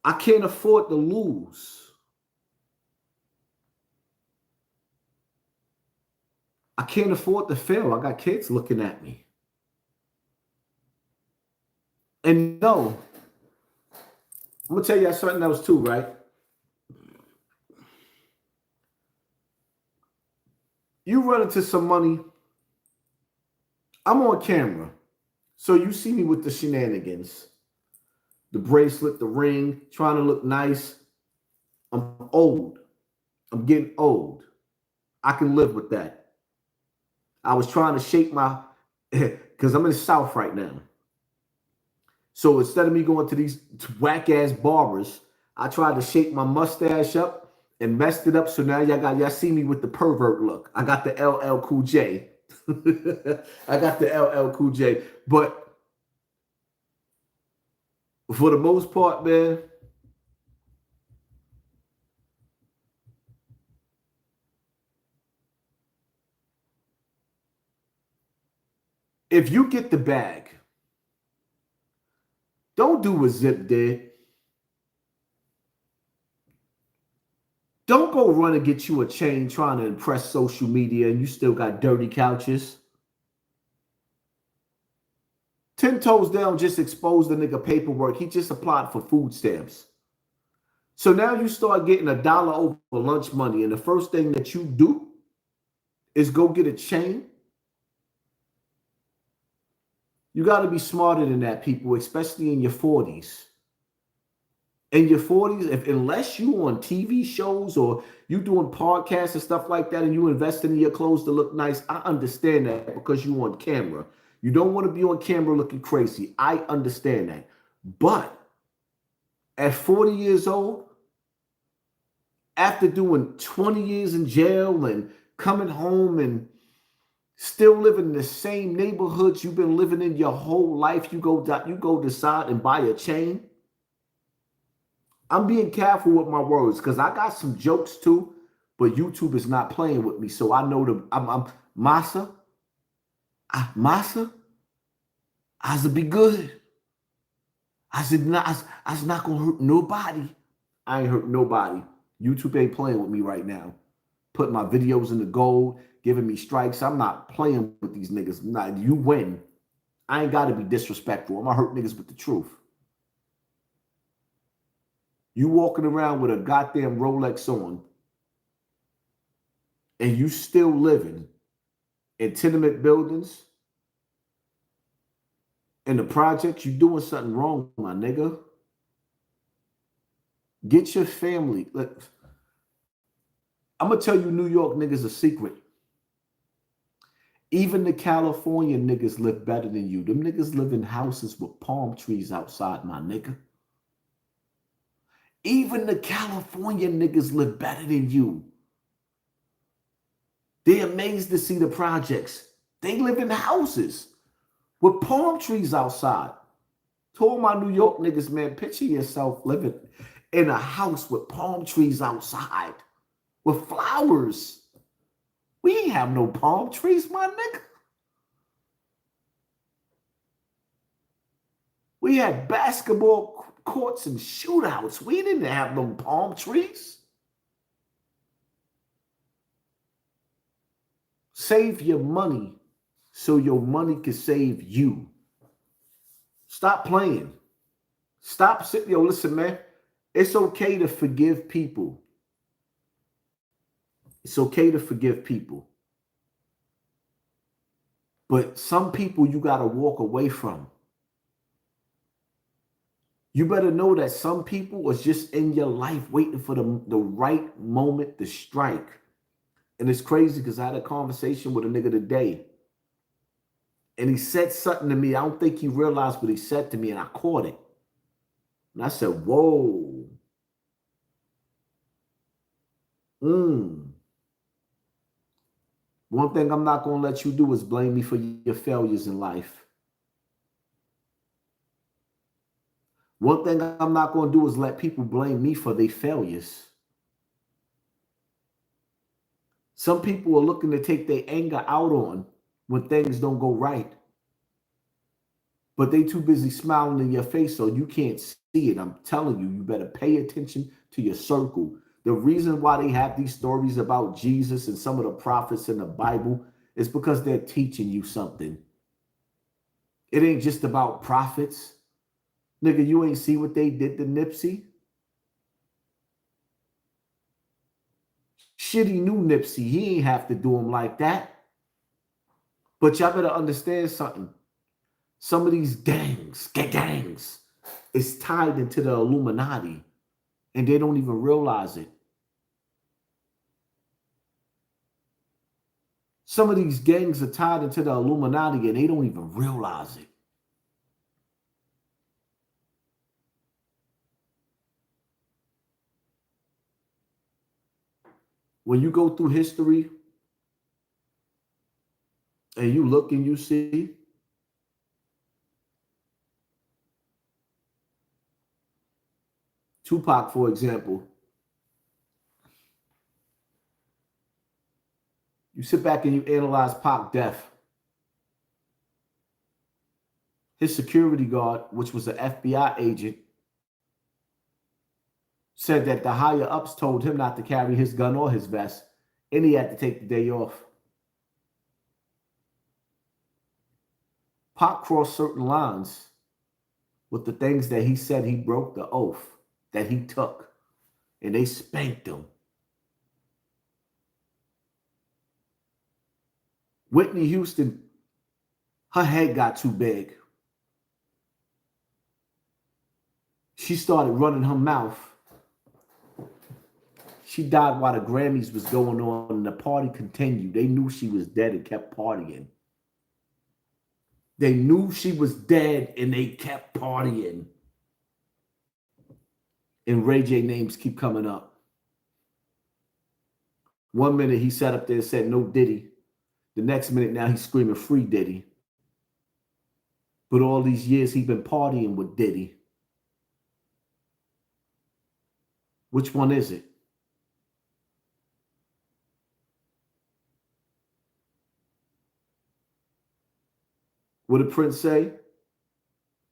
I can't afford to lose. I can't afford to fail. I got kids looking at me. And no, I'm going to tell you something else too, right? You run into some money. I'm on camera. So you see me with the shenanigans. The bracelet, the ring, trying to look nice. I'm old. I'm getting old. I can live with that. I was trying to shape my, because I'm in the South right now. So instead of me going to these whack-ass barbers, I tried to shape my mustache up and messed it up. So now y'all see me with the pervert look. I got the LL Cool J. I got the LL Cool J. But for the most part, man, if you get the bag, don't do what Zip did. Don't go run and get you a chain trying to impress social media and you still got dirty couches. 10 toes down just exposed the nigga paperwork. He just applied for food stamps. So now you start getting $1 over lunch money, and the first thing that you do is go get a chain. You got to be smarter than that, people, especially in your 40s. In your 40s, unless you on TV shows or you doing podcasts and stuff like that and you investing in your clothes to look nice, I understand that because you on camera. You don't want to be on camera looking crazy. I understand that. But at 40 years old, after doing 20 years in jail and coming home and still living in the same neighborhoods you've been living in your whole life, you go decide and buy a chain. I'm being careful with my words because I got some jokes too, but YouTube is not playing with me. So I know I'm Massa. Massa, I be good. I said I not gonna hurt nobody. I ain't hurt nobody. YouTube ain't playing with me right now. putting my videos in the gold, giving me strikes. I'm not playing with these niggas. Not, you win. I ain't got to be disrespectful. I'm going to hurt niggas with the truth. You walking around with a goddamn Rolex on and you still living in tenement buildings, in the projects, you doing something wrong, my nigga. Get your family. Look, I'm going to tell you New York niggas a secret. Even the California niggas live better than you. Them niggas live in houses with palm trees outside, my nigga. Even the California niggas live better than you. They're amazed to see the projects. They live in houses with palm trees outside. To all my New York niggas, man, picture yourself living in a house with palm trees outside with flowers. We ain't have no palm trees, my nigga. We had basketball courts and shootouts. We didn't have no palm trees. Save your money so your money can save you. Stop playing. Stop sitting. Yo, listen, man. It's okay to forgive people. It's okay to forgive people. But some people you got to walk away from. You better know that some people are just in your life waiting for the right moment to strike. And it's crazy because I had a conversation with a nigga today. And he said something to me. I don't think he realized what he said to me, and I caught it. And I said, whoa. One thing I'm not going to let you do is blame me for your failures in life. One thing I'm not going to do is let people blame me for their failures. Some people are looking to take their anger out on when things don't go right. But they too busy smiling in your face so you can't see it. I'm telling you, you better pay attention to your circle. The reason why they have these stories about Jesus and some of the prophets in the Bible is because they're teaching you something. It ain't just about prophets. Nigga, you ain't see what they did to Nipsey? Shit, he knew Nipsey. He ain't have to do him like that. But y'all better understand something. Some of these gangs is tied into the Illuminati, and they don't even realize it. Some of these gangs are tied into the Illuminati, and they don't even realize it. When you go through history and you look and you see Tupac, for example, you sit back and you analyze Pac death. His security guard, which was an FBI agent, said that the higher ups told him not to carry his gun or his vest, and he had to take the day off. Pac crossed certain lines with the things that he said. He broke the oath that he took, and they spanked him. Whitney Houston, her head got too big. She started running her mouth. She died while the Grammys was going on and the party continued. They knew she was dead and kept partying. They knew she was dead and they kept partying. And Ray J names keep coming up. 1 minute he sat up there and said no Diddy. The next minute now he's screaming free Diddy. But all these years he's been partying with Diddy. Which one is it? What did Prince say?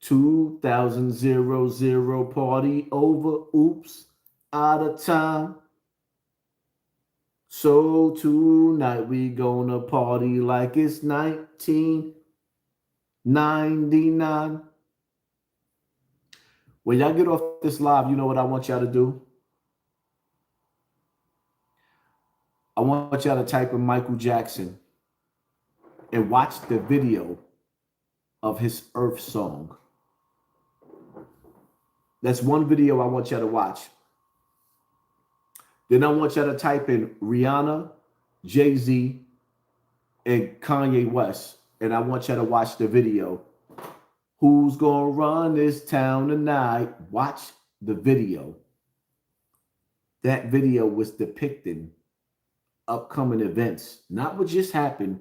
2000 party over. Oops, out of time. So tonight we gonna party like it's 1999. When y'all get off this live, you know what I want y'all to do? I want y'all to type in Michael Jackson and watch the video of his Earth song. That's one video I want y'all to watch. Then I want y'all to type in Rihanna, Jay-Z, and Kanye West. And I want y'all to watch the video. Who's gonna run this town tonight? Watch the video. That video was depicting upcoming events. Not what just happened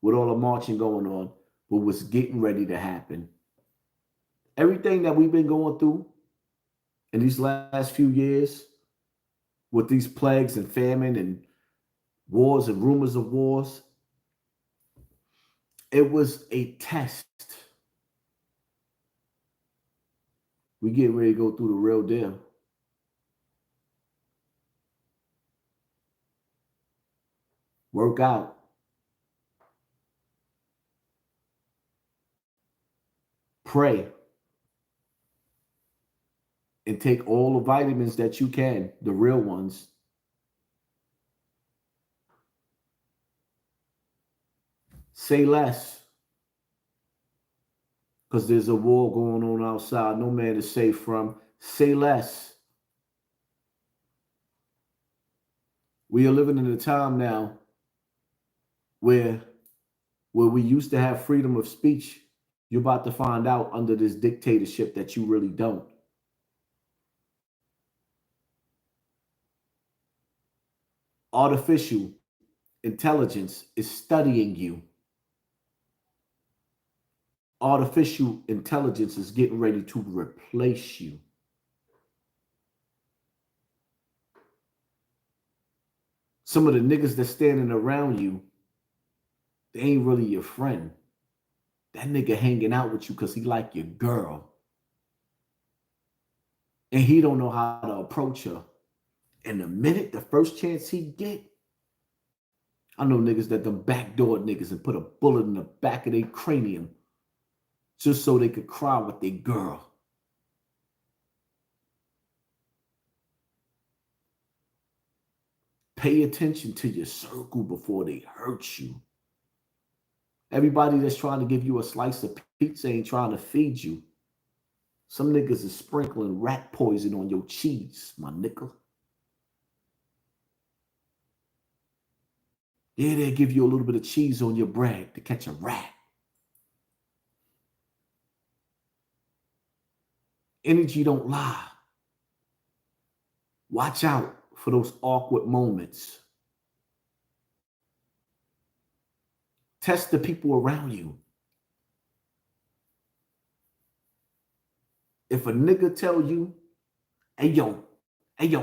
with all the marching going on, but what's getting ready to happen. Everything that we've been going through in these last few years, with these plagues and famine and wars and rumors of wars, it was a test. We get ready to go through the real deal. Work out. Pray. And take all the vitamins that you can, the real ones. Say less. Because there's a war going on outside. No man is safe from. Say less. We are living in a time now where we used to have freedom of speech. You're about to find out under this dictatorship that you really don't. Artificial intelligence is studying you. Artificial intelligence is getting ready to replace you. Some of the niggas that's standing around you, they ain't really your friend. That nigga hanging out with you because he like your girl. And he don't know how to approach her. And the first chance he get, I know niggas that them backdoor niggas and put a bullet in the back of their cranium just so they could cry with their girl. Pay attention to your circle before they hurt you. Everybody that's trying to give you a slice of pizza ain't trying to feed you. Some niggas is sprinkling rat poison on your cheese, my nigga. Yeah, they'll give you a little bit of cheese on your bread to catch a rat. Energy don't lie. Watch out for those awkward moments. Test the people around you. If a nigga tell you, hey yo,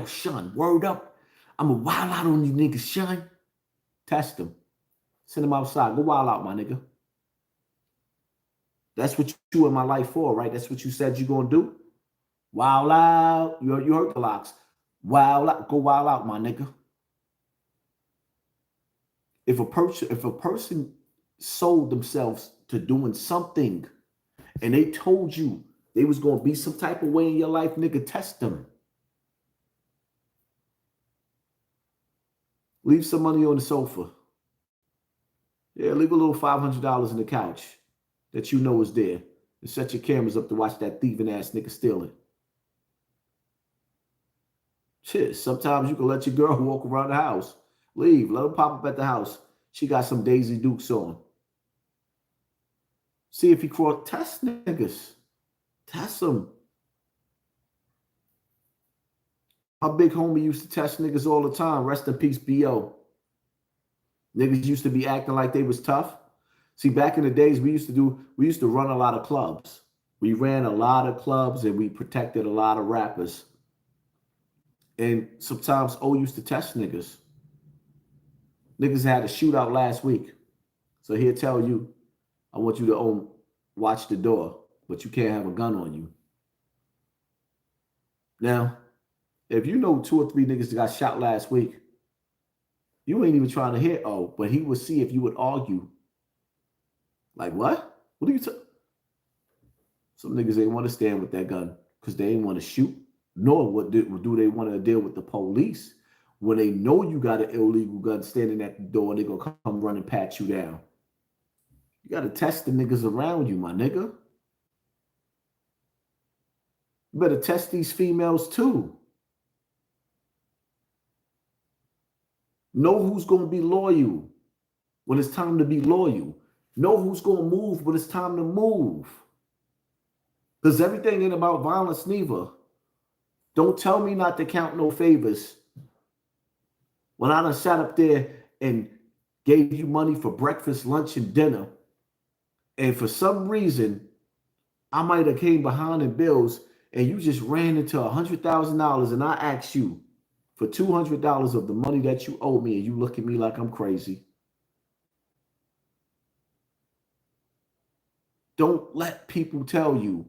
son, word up, I'ma wild out on you niggas, son. Test them. Send them outside. Go wild out, my nigga. That's what you in my life for, right? That's what you said you gonna do. Wild out. You heard the locks. Wild out. Go wild out, my nigga. If a person sold themselves to doing something and they told you they was gonna be some type of way in your life, nigga, test them. Leave some money on the sofa. Yeah, leave a little $500 in the couch that you know is there. And set your cameras up to watch that thieving ass nigga steal it. Shit, sometimes you can let your girl walk around the house. Leave, let her pop up at the house. She got some Daisy Dukes on. See if he cross. Test niggas. Test them. My big homie used to test niggas all the time. Rest in peace, B.O. Niggas used to be acting like they was tough. See, back in the days, we used to run a lot of clubs. We ran a lot of clubs and we protected a lot of rappers. And sometimes O used to test niggas. Niggas had a shootout last week. So he'll tell you, I want you to watch the door, but you can't have a gun on you. Now, if you know 2 or 3 niggas that got shot last week, You ain't even trying to hit. Oh, but he would see if you would argue. Like, what? What are you talking? Some niggas ain't want to stand with that gun because they ain't want to shoot. Nor do they want to deal with the police when they know you got an illegal gun standing at the door and they gonna come run and pat you down. You gotta test the niggas around you, my nigga. You better test these females too. Know who's gonna be loyal when it's time to be loyal. Know who's gonna move when it's time to move. Because everything ain't about violence neither. Don't tell me not to count no favors. When I done sat up there and gave you money for breakfast, lunch, and dinner, and for some reason, I might have came behind in bills and you just ran into $100,000 and I asked you for $200 of the money that you owe me and you look at me like I'm crazy. Don't let people tell you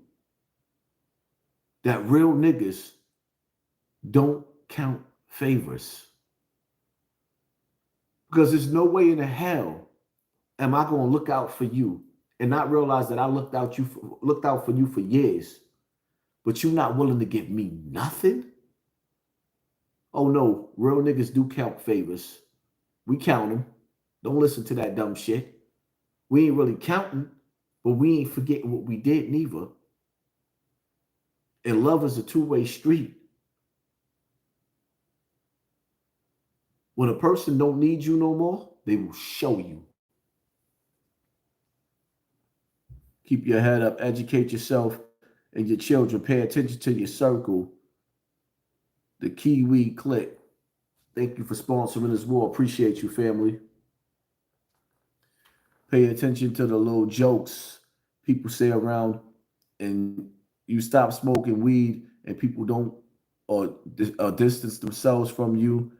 that real niggas don't count favors. Because there's no way in the hell am I going to look out for you and not realize that I looked out for you for years, but you're not willing to give me nothing? Oh no, real niggas do count favors. We count them. Don't listen to that dumb shit. We ain't really counting, but we ain't forgetting what we did neither. And love is a two-way street. When a person don't need you no more, they will show you. Keep your head up, educate yourself and your children. Pay attention to your circle. The Kiwi Click. Thank you for sponsoring this war. Appreciate you, family. Pay attention to the little jokes people say around, and you stop smoking weed and people don't or distance themselves from you.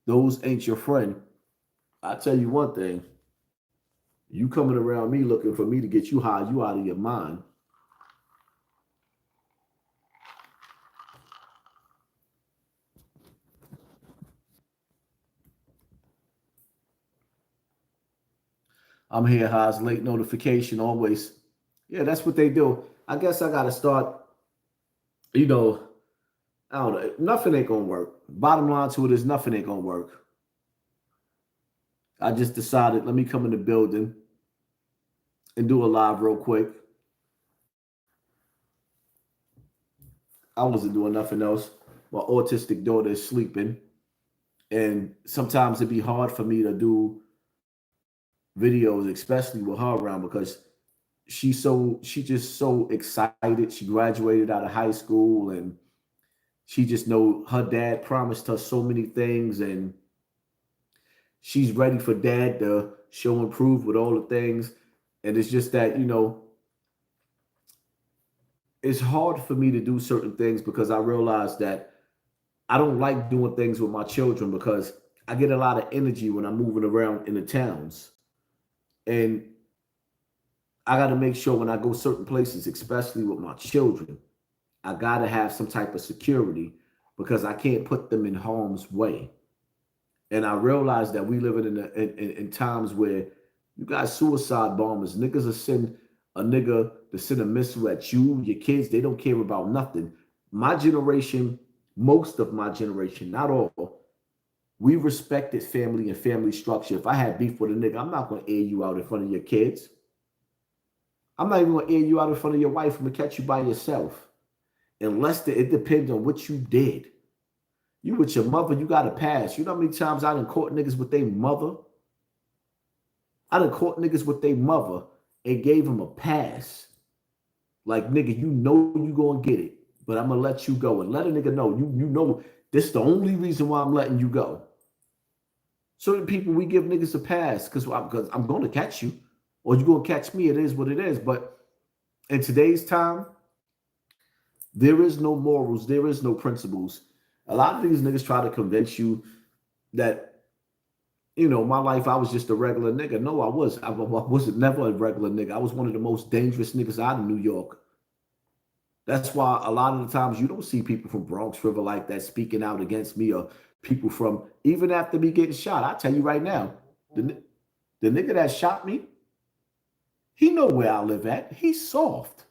Those ain't your friend. I tell you one thing. You coming around me looking for me to get you high, you out of your mind. I'm here, Haas. Late notification always. Yeah, that's what they do. I guess I got to start, I don't know. Nothing ain't going to work. Bottom line to it is nothing ain't going to work. I just decided, let me come in the building and do a live real quick. I wasn't doing nothing else. My autistic daughter is sleeping. And sometimes it'd be hard for me to do videos, especially with her around, because she's just so excited. She graduated out of high school and she just know her dad promised her so many things and she's ready for dad to show and prove with all the things. And it's just that, it's hard for me to do certain things because I realize that I don't like doing things with my children because I get a lot of energy when I'm moving around in the towns. And I got to make sure when I go certain places, especially with my children, I got to have some type of security because I can't put them in harm's way. And I realize that we live in times where you got suicide bombers. Niggas will send a nigga to send a missile at you, your kids. They don't care about nothing. My generation, most of my generation, not all, we respected family and family structure. If I had beef with a nigga, I'm not going to air you out in front of your kids. I'm not even going to air you out in front of your wife. I'm going to catch you by yourself. Unless it depends on what you did. You with your mother, you got to pass. You know how many times I done caught niggas with their mother? I done caught niggas with their mother and gave them a pass. Like, nigga, you know you going to get it, but I'm going to let you go. And let a nigga know, you know this is the only reason why I'm letting you go. Certain people, we give niggas a pass because I'm going to catch you or you're going to catch me. It is what it is. But in today's time, there is no morals. There is no principles. A lot of these niggas try to convince you that, my life, I was just a regular nigga. No, I was. I wasn't never a regular nigga. I was one of the most dangerous niggas out of New York. That's why a lot of the times you don't see people from Bronx River like that speaking out against me, or people from, even after me getting shot. I tell you right now, the, the nigga that shot me, he know where I live at. He's soft.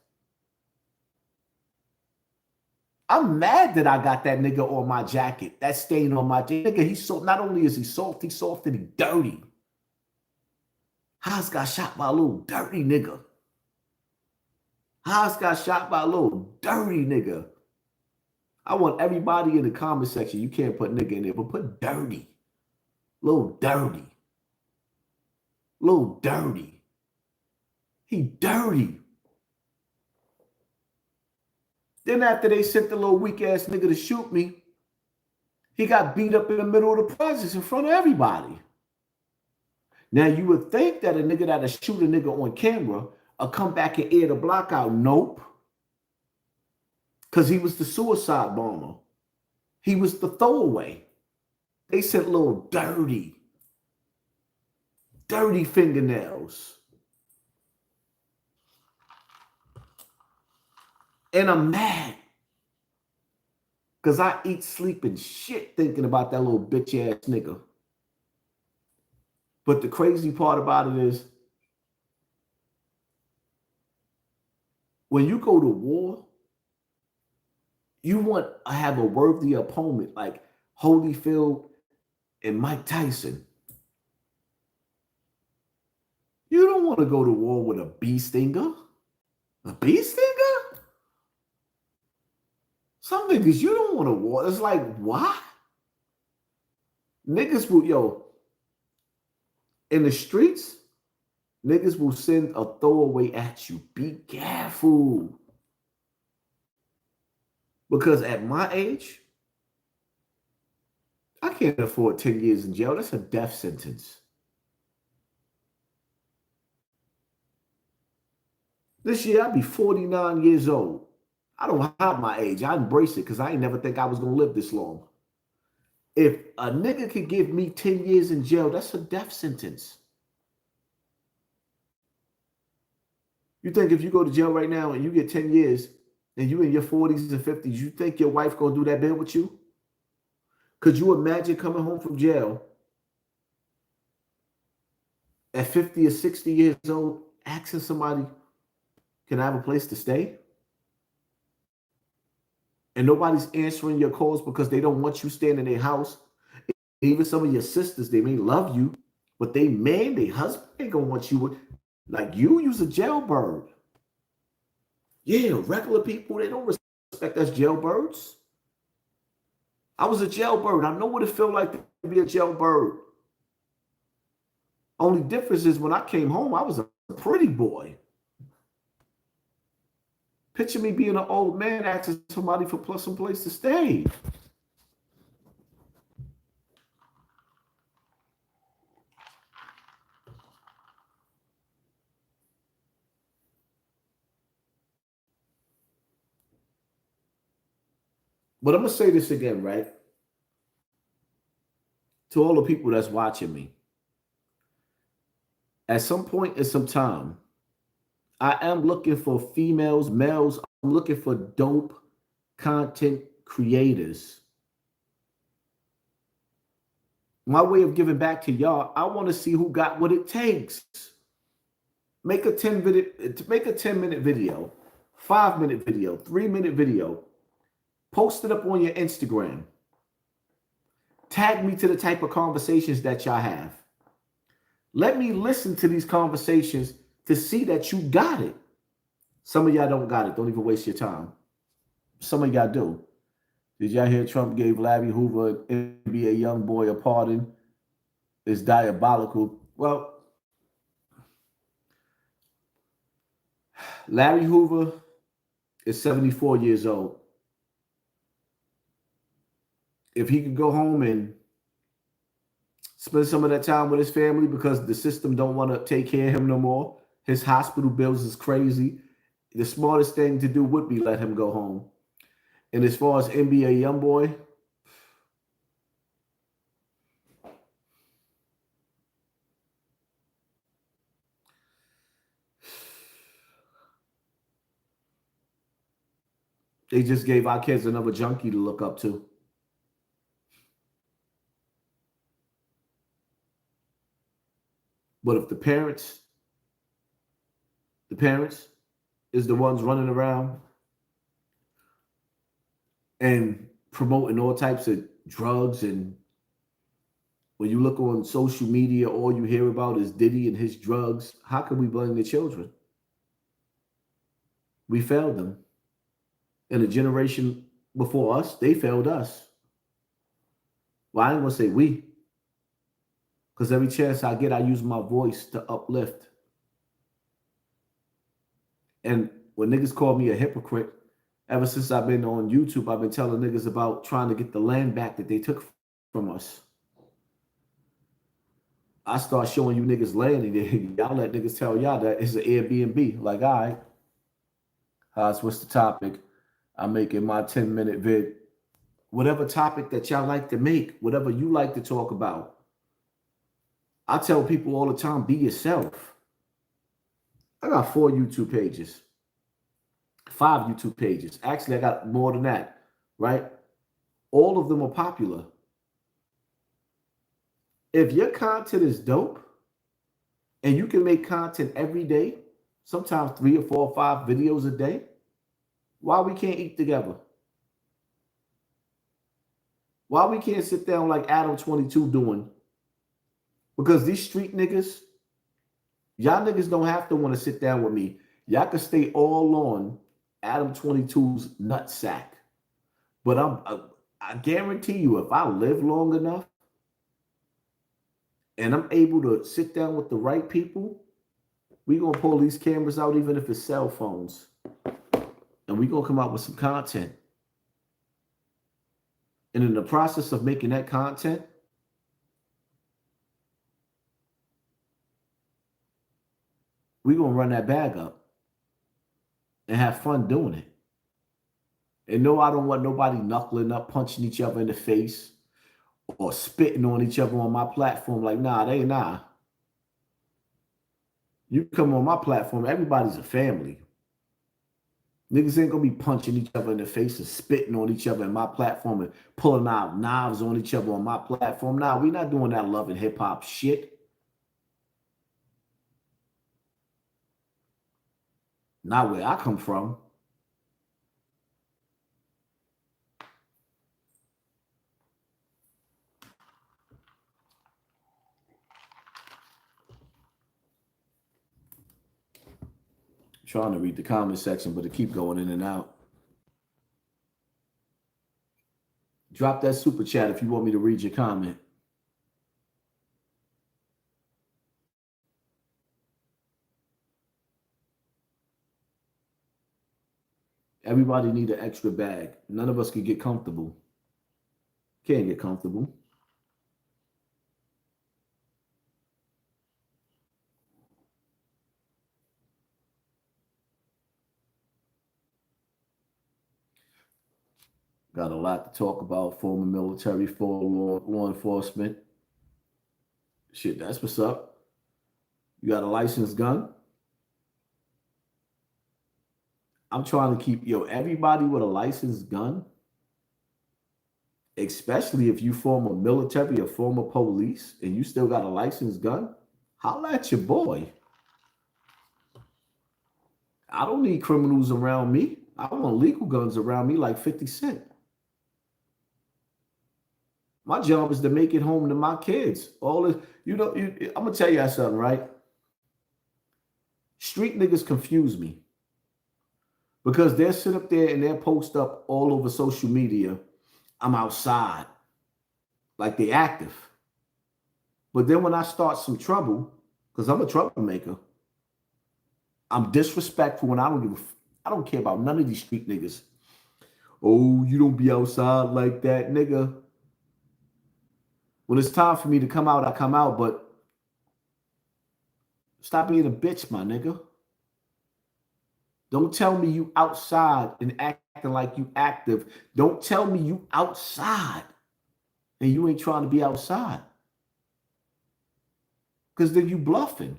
I'm mad that I got that nigga on my jacket, that stain on my jacket. Nigga, he's so, not only is he soft and he dirty. Haas got shot by a little dirty nigga. Haas got shot by a little dirty nigga. I want everybody in the comment section, you can't put nigga in there, but put dirty. Little dirty. Little dirty. He dirty. Then after they sent the little weak ass nigga to shoot me, he got beat up in the middle of the projects in front of everybody. Now you would think that a nigga that'll shoot a nigga on camera will come back and air the block out. Nope. Because he was the suicide bomber. He was the throwaway. They said little dirty fingernails. And I'm mad. Because I eat, sleep, and shit thinking about that little bitch ass nigga. But the crazy part about it is, when you go to war, you want to have a worthy opponent like Holyfield and Mike Tyson. You don't want to go to war with a bee stinger. A bee stinger? Some niggas you don't want to war. It's like, why? Niggas will, in the streets, niggas will send a throwaway at you. Be careful. Because at my age, I can't afford 10 years in jail. That's a death sentence. This year, I'll be 49 years old. I don't hide my age. I embrace it because I ain't never think I was going to live this long. If a nigga could give me 10 years in jail, that's a death sentence. You think if you go to jail right now and you get 10 years and you in your 40s and 50s, you think your wife going to do that bid with you? Could you imagine coming home from jail at 50 or 60 years old, asking somebody, can I have a place to stay? And nobody's answering your calls because they don't want you staying in their house. Even some of your sisters, they may love you, but they husband ain't gonna want you. Like you's a jailbird. Yeah, regular people, they don't respect us jailbirds. I was a jailbird. I know what it felt like to be a jailbird. Only difference is when I came home, I was a pretty boy. Picture me being an old man asking somebody for some place to stay. But I'm going to say this again, right? To all the people that's watching me. At some point in some time, I am looking for females, males. I'm looking for dope content creators. My way of giving back to y'all, I want to see who got what it takes. Make a 10-minute video, 5-minute video, 3-minute video. Post it up on your Instagram. Tag me to the type of conversations that y'all have. Let me listen to these conversations to see that you got it. Some of y'all don't got it. Don't even waste your time. Some of y'all do. Did y'all hear Trump gave Larry Hoover, NBA young boy, a pardon? It's diabolical. Well, Larry Hoover is 74 years old. If he could go home and spend some of that time with his family because the system don't want to take care of him no more, his hospital bills is crazy, the smartest thing to do would be let him go home. And as far as NBA YoungBoy, They just gave our kids another junkie to look up to. But if the parents is the ones running around and promoting all types of drugs, and when you look on social media, all you hear about is Diddy and his drugs, how can we blame the children? We failed them. And the generation before us, they failed us. Well, I ain't gonna say we, because every chance I get, I use my voice to uplift. And when niggas call me a hypocrite, ever since I've been on YouTube, I've been telling niggas about trying to get the land back that they took from us. I start showing you niggas land, and y'all let niggas tell y'all that it's an Airbnb. Like, all right, what's the topic? I'm making my 10-minute vid. Whatever topic that y'all like to make, whatever you like to talk about. I tell people all the time, be yourself. I got 4 YouTube pages, 5 YouTube pages. Actually, I got more than that, right? All of them are popular. If your content is dope and you can make content every day, sometimes 3 or 4 or 5 videos a day, why we can't eat together? Why we can't sit down like Adam 22 doing? Because these street niggas, y'all niggas don't have to want to sit down with me. Y'all can stay all on Adam 22's nutsack. But I guarantee you, if I live long enough and I'm able to sit down with the right people, we gonna pull these cameras out, even if it's cell phones, and we gonna come out with some content. And in the process of making that content, we're going to run that bag up and have fun doing it. And no, I don't want nobody knuckling up, punching each other in the face or spitting on each other on my platform. Like, nah. You come on my platform, everybody's a family. Niggas ain't going to be punching each other in the face and spitting on each other in my platform and pulling out knives on each other on my platform. Nah, we're not doing that love and hip hop shit. Not where I come from. Trying to read the comment section, but it keep going in and out. Drop that super chat if you want me to read your comment. Everybody need an extra bag. None of us can get comfortable. Can't get comfortable. Got a lot to talk about. Former military, former law enforcement. Shit, that's what's up. You got a licensed gun? I'm trying to keep, everybody with a licensed gun, especially if you former military or former police and you still got a licensed gun, holla at your boy. I don't need criminals around me. I want legal guns around me like 50 Cent. My job is to make it home to my kids. All this, I'm going to tell you something, right? Street niggas confuse me because they'll sit up there and they'll post up all over social media, I'm outside, like they active. But then when I start some trouble, because I'm a troublemaker, I'm disrespectful and I don't care about none of these street niggas. Oh, you don't be outside like that, nigga. When it's time for me to come out, I come out, but stop being a bitch, my nigga. Don't tell me you outside and acting like you active. Don't tell me you outside and you ain't trying to be outside. Because then you bluffing.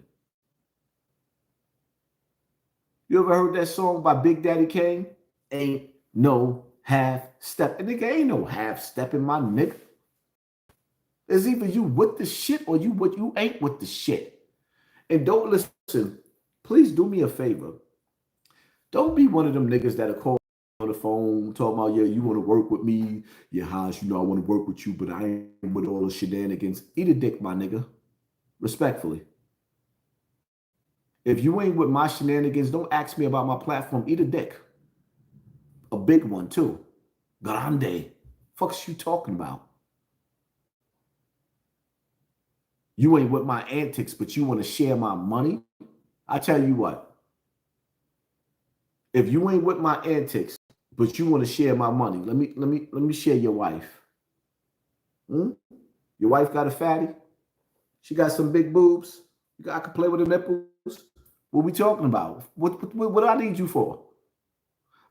You ever heard that song by Big Daddy Kane? Ain't no half step. And nigga, ain't no half stepping, my nigga. It's either you with the shit or you ain't with the shit. And don't listen. Please do me a favor. Don't be one of them niggas that'll call on the phone talking about, yeah, you want to work with me. Yeah, Haas, you know I want to work with you, but I ain't with all the shenanigans. Eat a dick, my nigga. Respectfully. If you ain't with my shenanigans, don't ask me about my platform. Eat a dick. A big one, too. Grande. Fuck's you talking about? You ain't with my antics, but you want to share my money? I tell you what. If you ain't with my antics, but you want to share my money, let me share your wife. Hmm? Your wife got a fatty? She got some big boobs? I can play with the nipples? What we talking about? What do I need you for?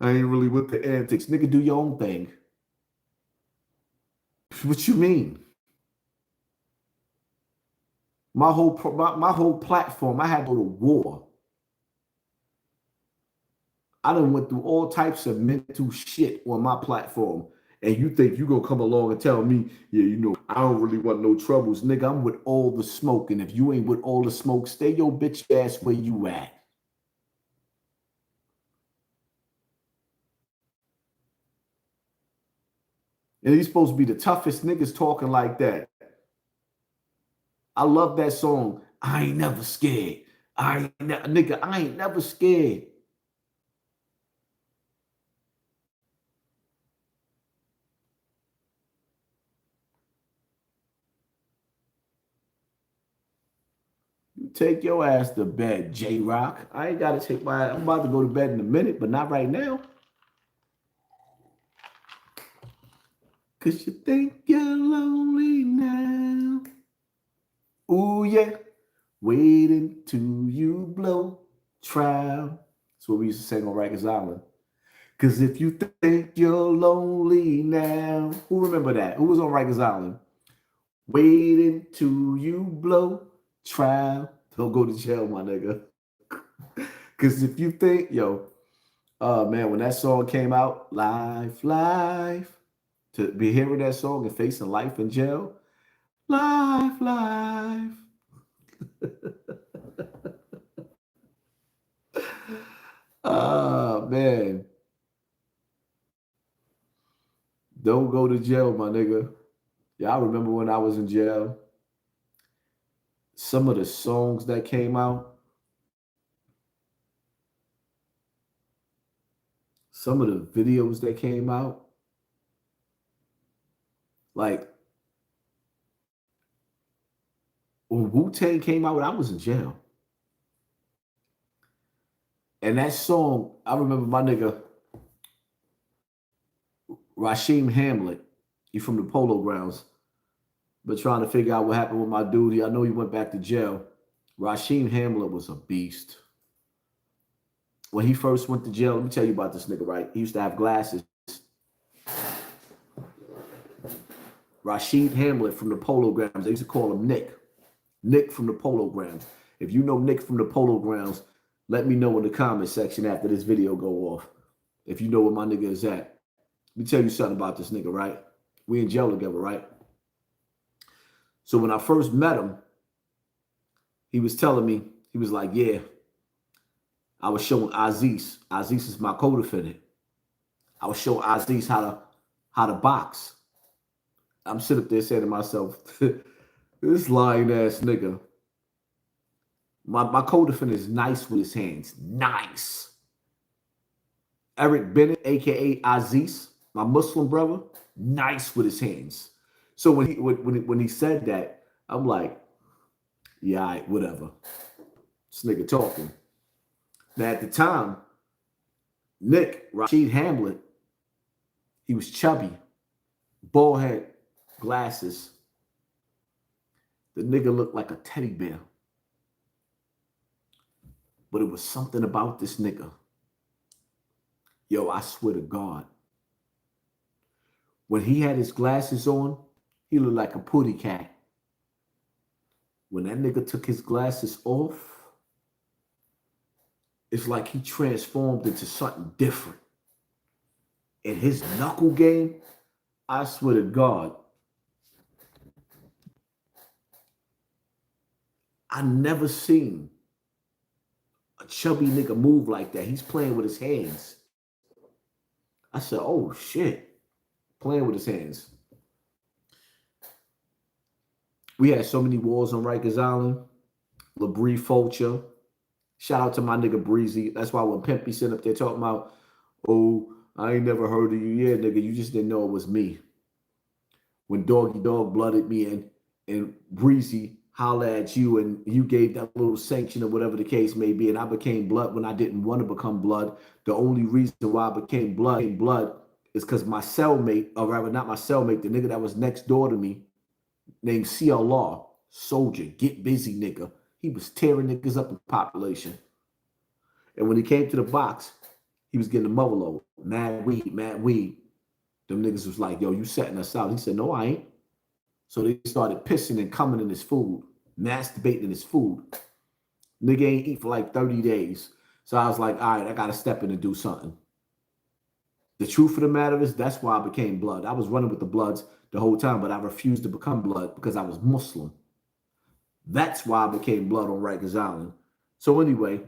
I ain't really with the antics. Nigga, do your own thing. What you mean? My whole platform, I had to go to war. I done went through all types of mental shit on my platform. And you think you gonna come along and tell me, yeah, you know, I don't really want no troubles. Nigga, I'm with all the smoke. And if you ain't with all the smoke, stay your bitch ass where you at. And he's supposed to be the toughest niggas talking like that. I love that song. I ain't never scared. Nigga, I ain't never scared. You take your ass to bed, J-Rock. I ain't gotta take I'm about to go to bed in a minute, but not right now. Cause you think you're lonely now. Ooh, yeah. Waiting till you blow trial. That's what we used to sing on Rikers Island. Cause if you think you're lonely now. Who remember that? Who was on Rikers Island? Waiting till you blow trial. Don't go to jail, my nigga. Cause if you think, man, when that song came out, life, to be hearing that song and facing life in jail, life. Ah, man. Don't go to jail, my nigga. Yeah, I remember when I was in jail. Some of the songs that came out, some of the videos that came out, like when Wu-Tang came out, I was in jail. And that song, I remember my nigga Rasheem Hamlet, he from the Polo Grounds, but trying to figure out what happened with my dude. I know he went back to jail. Rasheem Hamlet was a beast. When he first went to jail, let me tell you about this nigga, right? He used to have glasses. Rasheed Hamlet from the Polo Grounds. They used to call him Nick. Nick from the Polo Grounds. If you know Nick from the Polo Grounds, let me know in the comment section after this video go off. If you know where my nigga is at. Let me tell you something about this nigga, right? We in jail together, right? So when I first met him, he was telling me, he was like, yeah, I was showing Aziz. Aziz is my co-defendant. I was showing Aziz how to box. I'm sitting up there saying to myself, this lying ass nigga. My co-defendant is nice with his hands. Nice. Eric Bennett, aka Aziz, my Muslim brother, nice with his hands. So when he said that, I'm like, yeah, all right, whatever. This nigga talking. Now at the time, Nick, Rasheed Hamlet, he was chubby, bald head, glasses. The nigga looked like a teddy bear. But it was something about this nigga. Yo, I swear to God. When he had his glasses on, he looked like a putty cat. When that nigga took his glasses off, it's like he transformed into something different. And his knuckle game, I swear to God, I never seen a chubby nigga move like that. He's playing with his hands. I said, oh shit, playing with his hands. We had so many wars on Rikers Island. LaBree Fulcher. Shout out to my nigga Breezy. That's why when Pimpy sitting up there talking about, oh, I ain't never heard of you. Yeah, nigga, you just didn't know it was me. When Doggy Dog blooded me and Breezy holla at you and you gave that little sanction or whatever the case may be, and I became blood when I didn't want to become blood. The only reason why I became blood is because my cellmate, or rather not my cellmate, the nigga that was next door to me, named CL Law, soldier, get busy nigga. He was tearing niggas up in population. And when he came to the box, he was getting a mother load. Mad weed, mad weed. Them niggas was like, yo, you setting us out. He said, no, I ain't. So they started pissing and coming in his food, masturbating in his food. Nigga ain't eat for like 30 days. So I was like, all right, I got to step in and do something. The truth of the matter is that's why I became blood. I was running with the Bloods the whole time, but I refused to become blood because I was Muslim. That's why I became blood on Rikers Island. So anyway,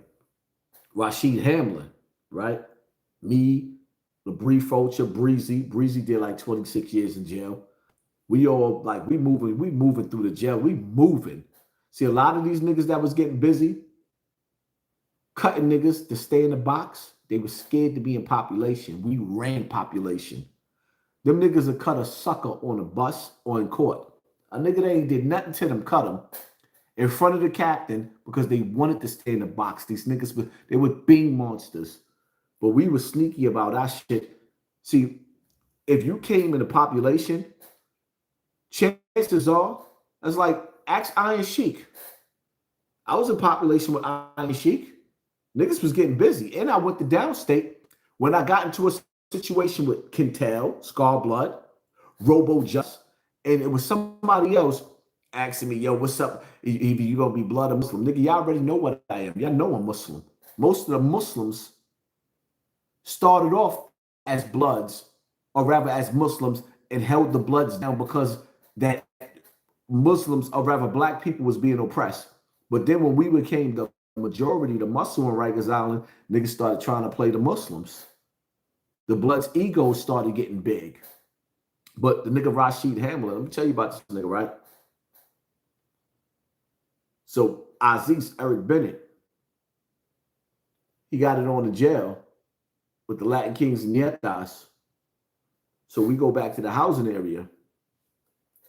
Rasheed Hamlin, right? Me, LaBree Fulcher, Breezy. Breezy did like 26 years in jail. We all like, we moving through the jail. We moving. See, a lot of these niggas that was getting busy, cutting niggas to stay in the box, they were scared to be in population. We ran population. Them niggas would cut a sucker on a bus or in court. A nigga that ain't did nothing to them, cut him in front of the captain because they wanted to stay in the box. These niggas, they were being monsters. But we were sneaky about our shit. See, if you came in the population, chances are, that's like, ask Iron Sheik. I was in population with Iron Sheik. Niggas was getting busy. And I went to downstate when I got into a situation with Quintel, Scar Blood, Robo Just, and it was somebody else asking me, yo, what's up? Either you gonna be blood or Muslim. Nigga, y'all already know what I am. Y'all know I'm Muslim. Most of the Muslims started off as bloods, or rather as Muslims, and held the bloods down because that Muslims, or rather black people, was being oppressed. But then when we became the majority, the Muslim on Rikers Island, niggas started trying to play the Muslims. The Bloods' egos started getting big. But the nigga Rasheed Hamlin, let me tell you about this nigga, right? So Aziz, Eric Bennett, he got it on the jail with the Latin Kings and Nietas. So we go back to the housing area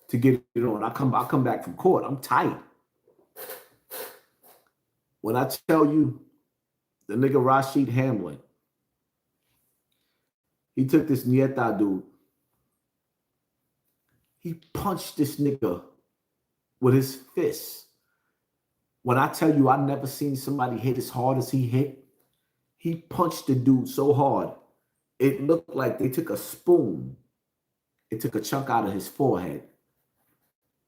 to get it on. I come back from court. I'm tight. When I tell you the nigga Rasheed Hamlin, he took this Nieta dude. He punched this nigga with his fists. When I tell you I never seen somebody hit as hard as he hit, he punched the dude so hard, it looked like they took a spoon. It took a chunk out of his forehead.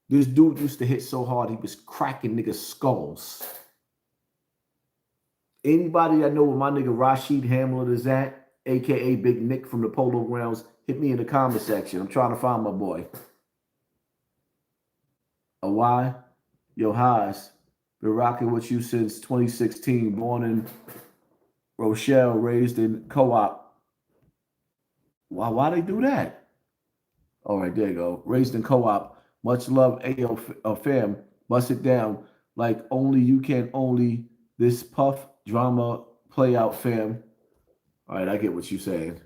This dude used to hit so hard, he was cracking niggas' skulls. Anybody that know where my nigga Rasheed Hamlin is at, a.k.a. Big Nick from the Polo Grounds, hit me in the comment section. I'm trying to find my boy. A why? Yo, Haas, been rocking with you since 2016. Born in Rochelle, raised in Co-op. Why they do that? All right, there you go. Raised in Co-op. Much love, AO fam. Bust it down like only you can. Only this puff drama play out, fam. All right, I get what you're saying.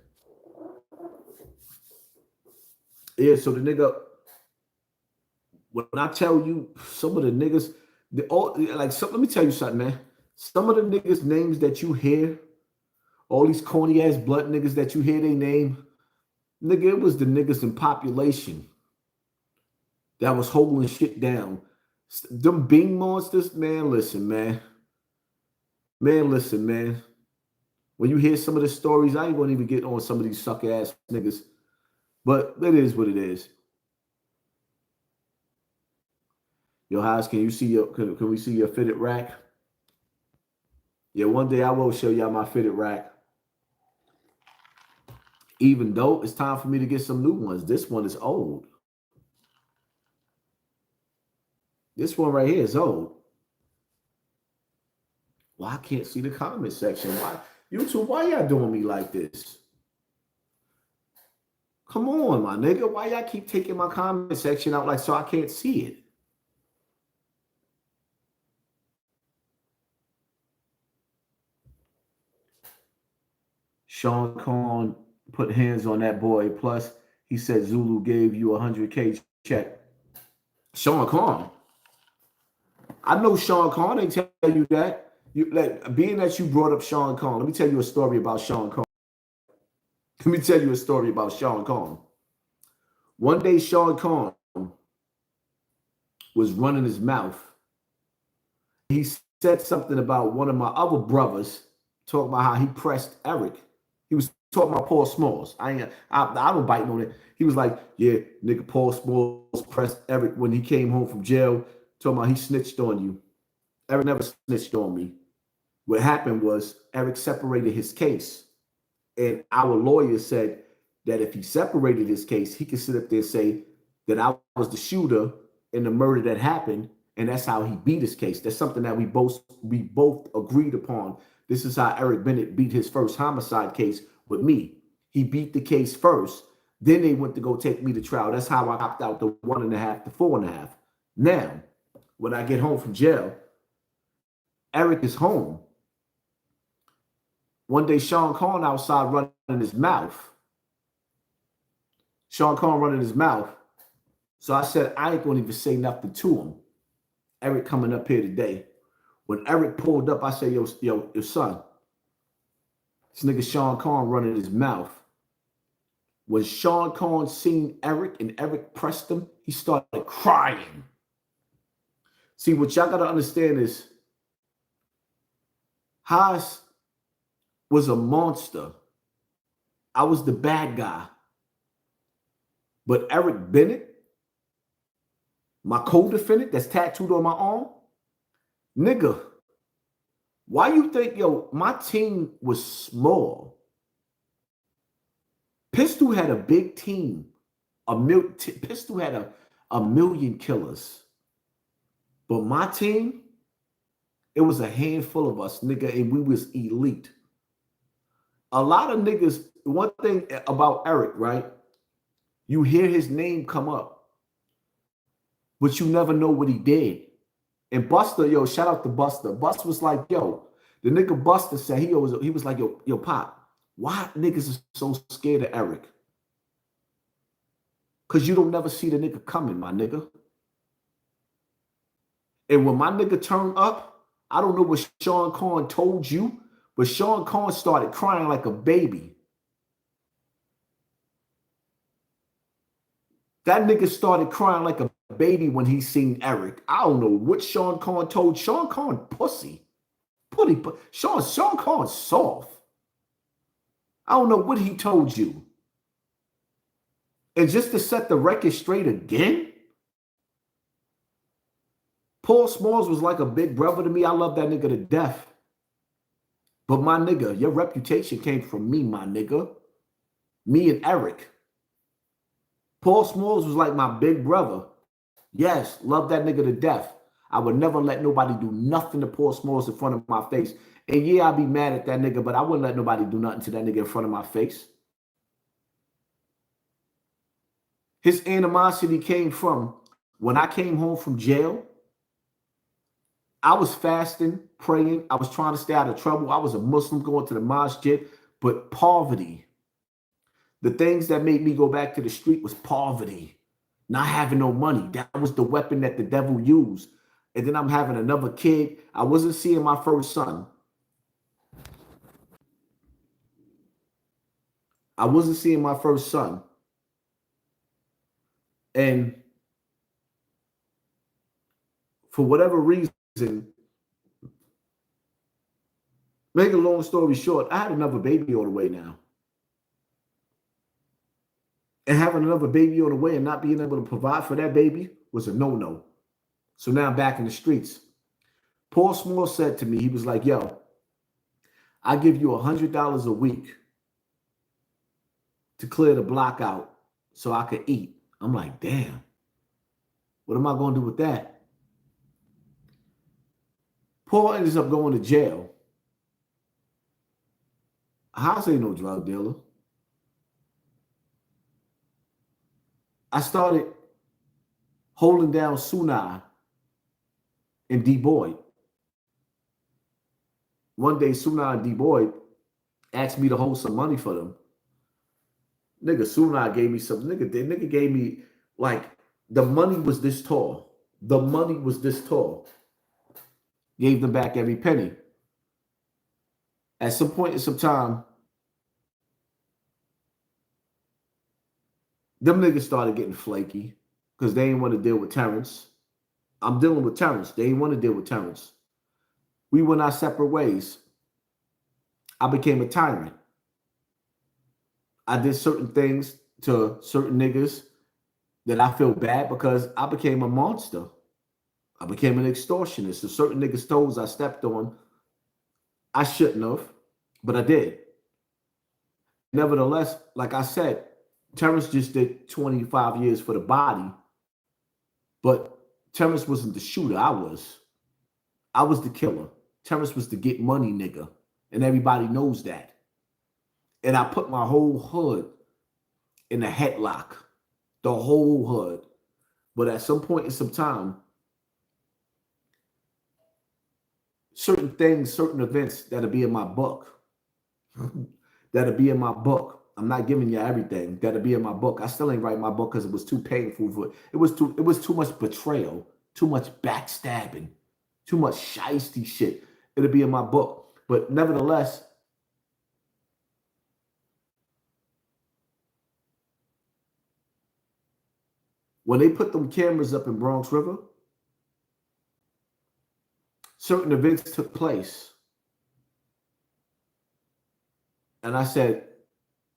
Yeah, so the nigga, when I tell you some of the niggas, let me tell you something, man. Some of the niggas' names that you hear, all these corny ass blood niggas that you hear they name, nigga, it was the niggas in population that was holding shit down. Them Bing monsters, man, listen, man. Man, listen, man. When you hear some of the stories, I ain't gonna even get on some of these suck ass niggas. But it is what it is. Yo, Haas, can you see can we see your fitted rack? Yeah, one day I will show y'all my fitted rack. Even though it's time for me to get some new ones. This one is old. This one right here is old. Well, I can't see the comment section. Why, YouTube, why y'all doing me like this? Come on, my nigga. Why y'all keep taking my comment section out like so I can't see it? Sean Corn put hands on that boy. Plus, he said Zulu gave you a 100K check. Sean Corn. I know Sean Corn ain't tell you that. You like being that you brought up Sean Corn. Let me tell you a story about Sean Corn. Let me tell you a story about Sean Corn. One day, Sean Corn was running his mouth. He said something about one of my other brothers, talking about how he pressed Eric. He was talking about Paul Smalls. I don't bite on it. He was like, yeah, nigga, Paul Smalls pressed Eric when he came home from jail, talking about he snitched on you. Eric never snitched on me. What happened was Eric separated his case. And our lawyer said that if he separated his case, he could sit up there and say that I was the shooter in the murder that happened, and that's how he beat his case. That's something that we both agreed upon. This is how Eric Bennett beat his first homicide case with me. He beat the case first. Then they went to go take me to trial. That's how I opted out the 1.5 to 4.5. Now, when I get home from jail, Eric is home. One day, Sean Corn outside running his mouth. Sean Corn running his mouth. So I said, I ain't going to even say nothing to him. Eric coming up here today. When Eric pulled up, I said, yo, son, this nigga Sean Corn running his mouth. When Sean Corn seen Eric and Eric pressed him, he started crying. See, what y'all got to understand is Haas was a monster. I was the bad guy. But Eric Bennett, my co-defendant that's tattooed on my arm, nigga, why you think, my team was small? Pistol had a big team. Pistol had a million killers. But my team, it was a handful of us, nigga, and we was elite. A lot of niggas, one thing about Eric, right? You hear his name come up, but you never know what he did. And Buster, shout out to Buster. Buster was like, the nigga Buster said he was like, yo, Pop, why niggas is so scared of Eric? Because you don't never see the nigga coming, my nigga. And when my nigga turned up, I don't know what Sean Corn told you, but Sean Corn started crying like a baby. That nigga started crying like a baby when he seen Eric. I don't know what Sean Corn told. Sean Corn pussy. Sean Corn soft. I don't know what he told you. And just to set the record straight again, Paul Smalls was like a big brother to me. I love that nigga to death. But my nigga, your reputation came from me, my nigga. Me and Eric. Paul Smalls was like my big brother. Yes, love that nigga to death. I would never let nobody do nothing to Paul Smalls in front of my face. And yeah, I'd be mad at that nigga, but I wouldn't let nobody do nothing to that nigga in front of my face. His animosity came from when I came home from jail. I was fasting, praying. I was trying to stay out of trouble. I was a Muslim going to the masjid, but poverty. The things that made me go back to the street was poverty, not having no money. That was the weapon that the devil used. And then I'm having another kid. I wasn't seeing my first son. I wasn't seeing my first son. And for whatever reason, make a long story short, I had another baby on the way now. And having another baby on the way and not being able to provide for that baby was a no-no. So now I'm back in the streets. Paul Small said to me, he was like, yo, I give you $100 a week to clear the block out so I could eat. I'm like, damn, what am I going to do with that? Paul ends up going to jail. House ain't no drug dealer. I started holding down Sunai and D Boyd. One day, Sunai and D Boyd asked me to hold some money for them. Nigga, Sunai gave me some. Nigga gave me like the money was this tall. The money was this tall. Gave them back every penny. At some point in some time, them niggas started getting flaky because they didn't want to deal with Terrence. I'm dealing with Terrence. They didn't want to deal with Terrence. We went our separate ways. I became a tyrant. I did certain things to certain niggas that I feel bad because I became a monster. I became an extortionist. So certain niggas' toes I stepped on, I shouldn't have, but I did. Nevertheless, like I said, Terrence just did 25 years for the body, but Terrence wasn't the shooter. I was. I was the killer. Terrence was the get money nigga, and everybody knows that. And I put my whole hood in a headlock, the whole hood. But at some point in some time, certain things, certain events that'll be in my book, that'll be in my book. I'm not giving you everything. That'll be in my book. I still ain't write my book because it was too painful for it. It was too much betrayal, too much backstabbing, too much shiesty shit. It'll be in my book. But nevertheless, when they put them cameras up in Bronx River, certain events took place. And I said,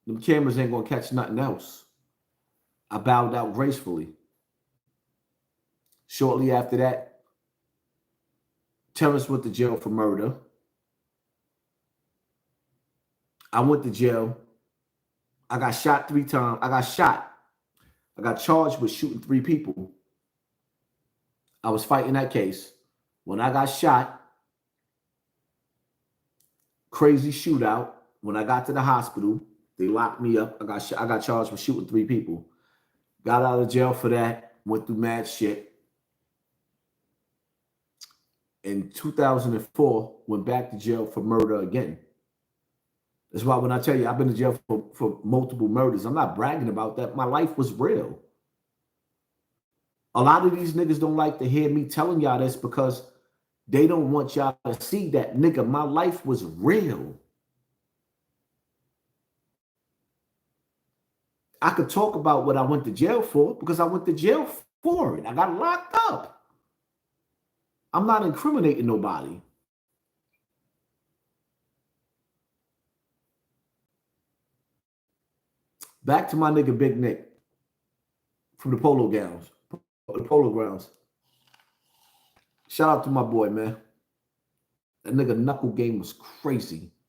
them cameras ain't gonna catch nothing else. I bowed out gracefully. Shortly after that, Terrence went to jail for murder. I went to jail. I got shot 3 times. I got charged with shooting 3 people. I was fighting that case. When I got shot, crazy shootout. When I got to the hospital, they locked me up. I got charged with shooting 3 people. Got out of jail for that. Went through mad shit. In 2004, went back to jail for murder again. That's why when I tell you I've been to jail for multiple murders, I'm not bragging about that. My life was real. A lot of these niggas don't like to hear me telling y'all this because they don't want y'all to see that, nigga, my life was real. I could talk about what I went to jail for because I went to jail for it. I got locked up. I'm not incriminating nobody. Back to my nigga Big Nick from the Polo Grounds. Shout out to my boy, man. That nigga knuckle game was crazy.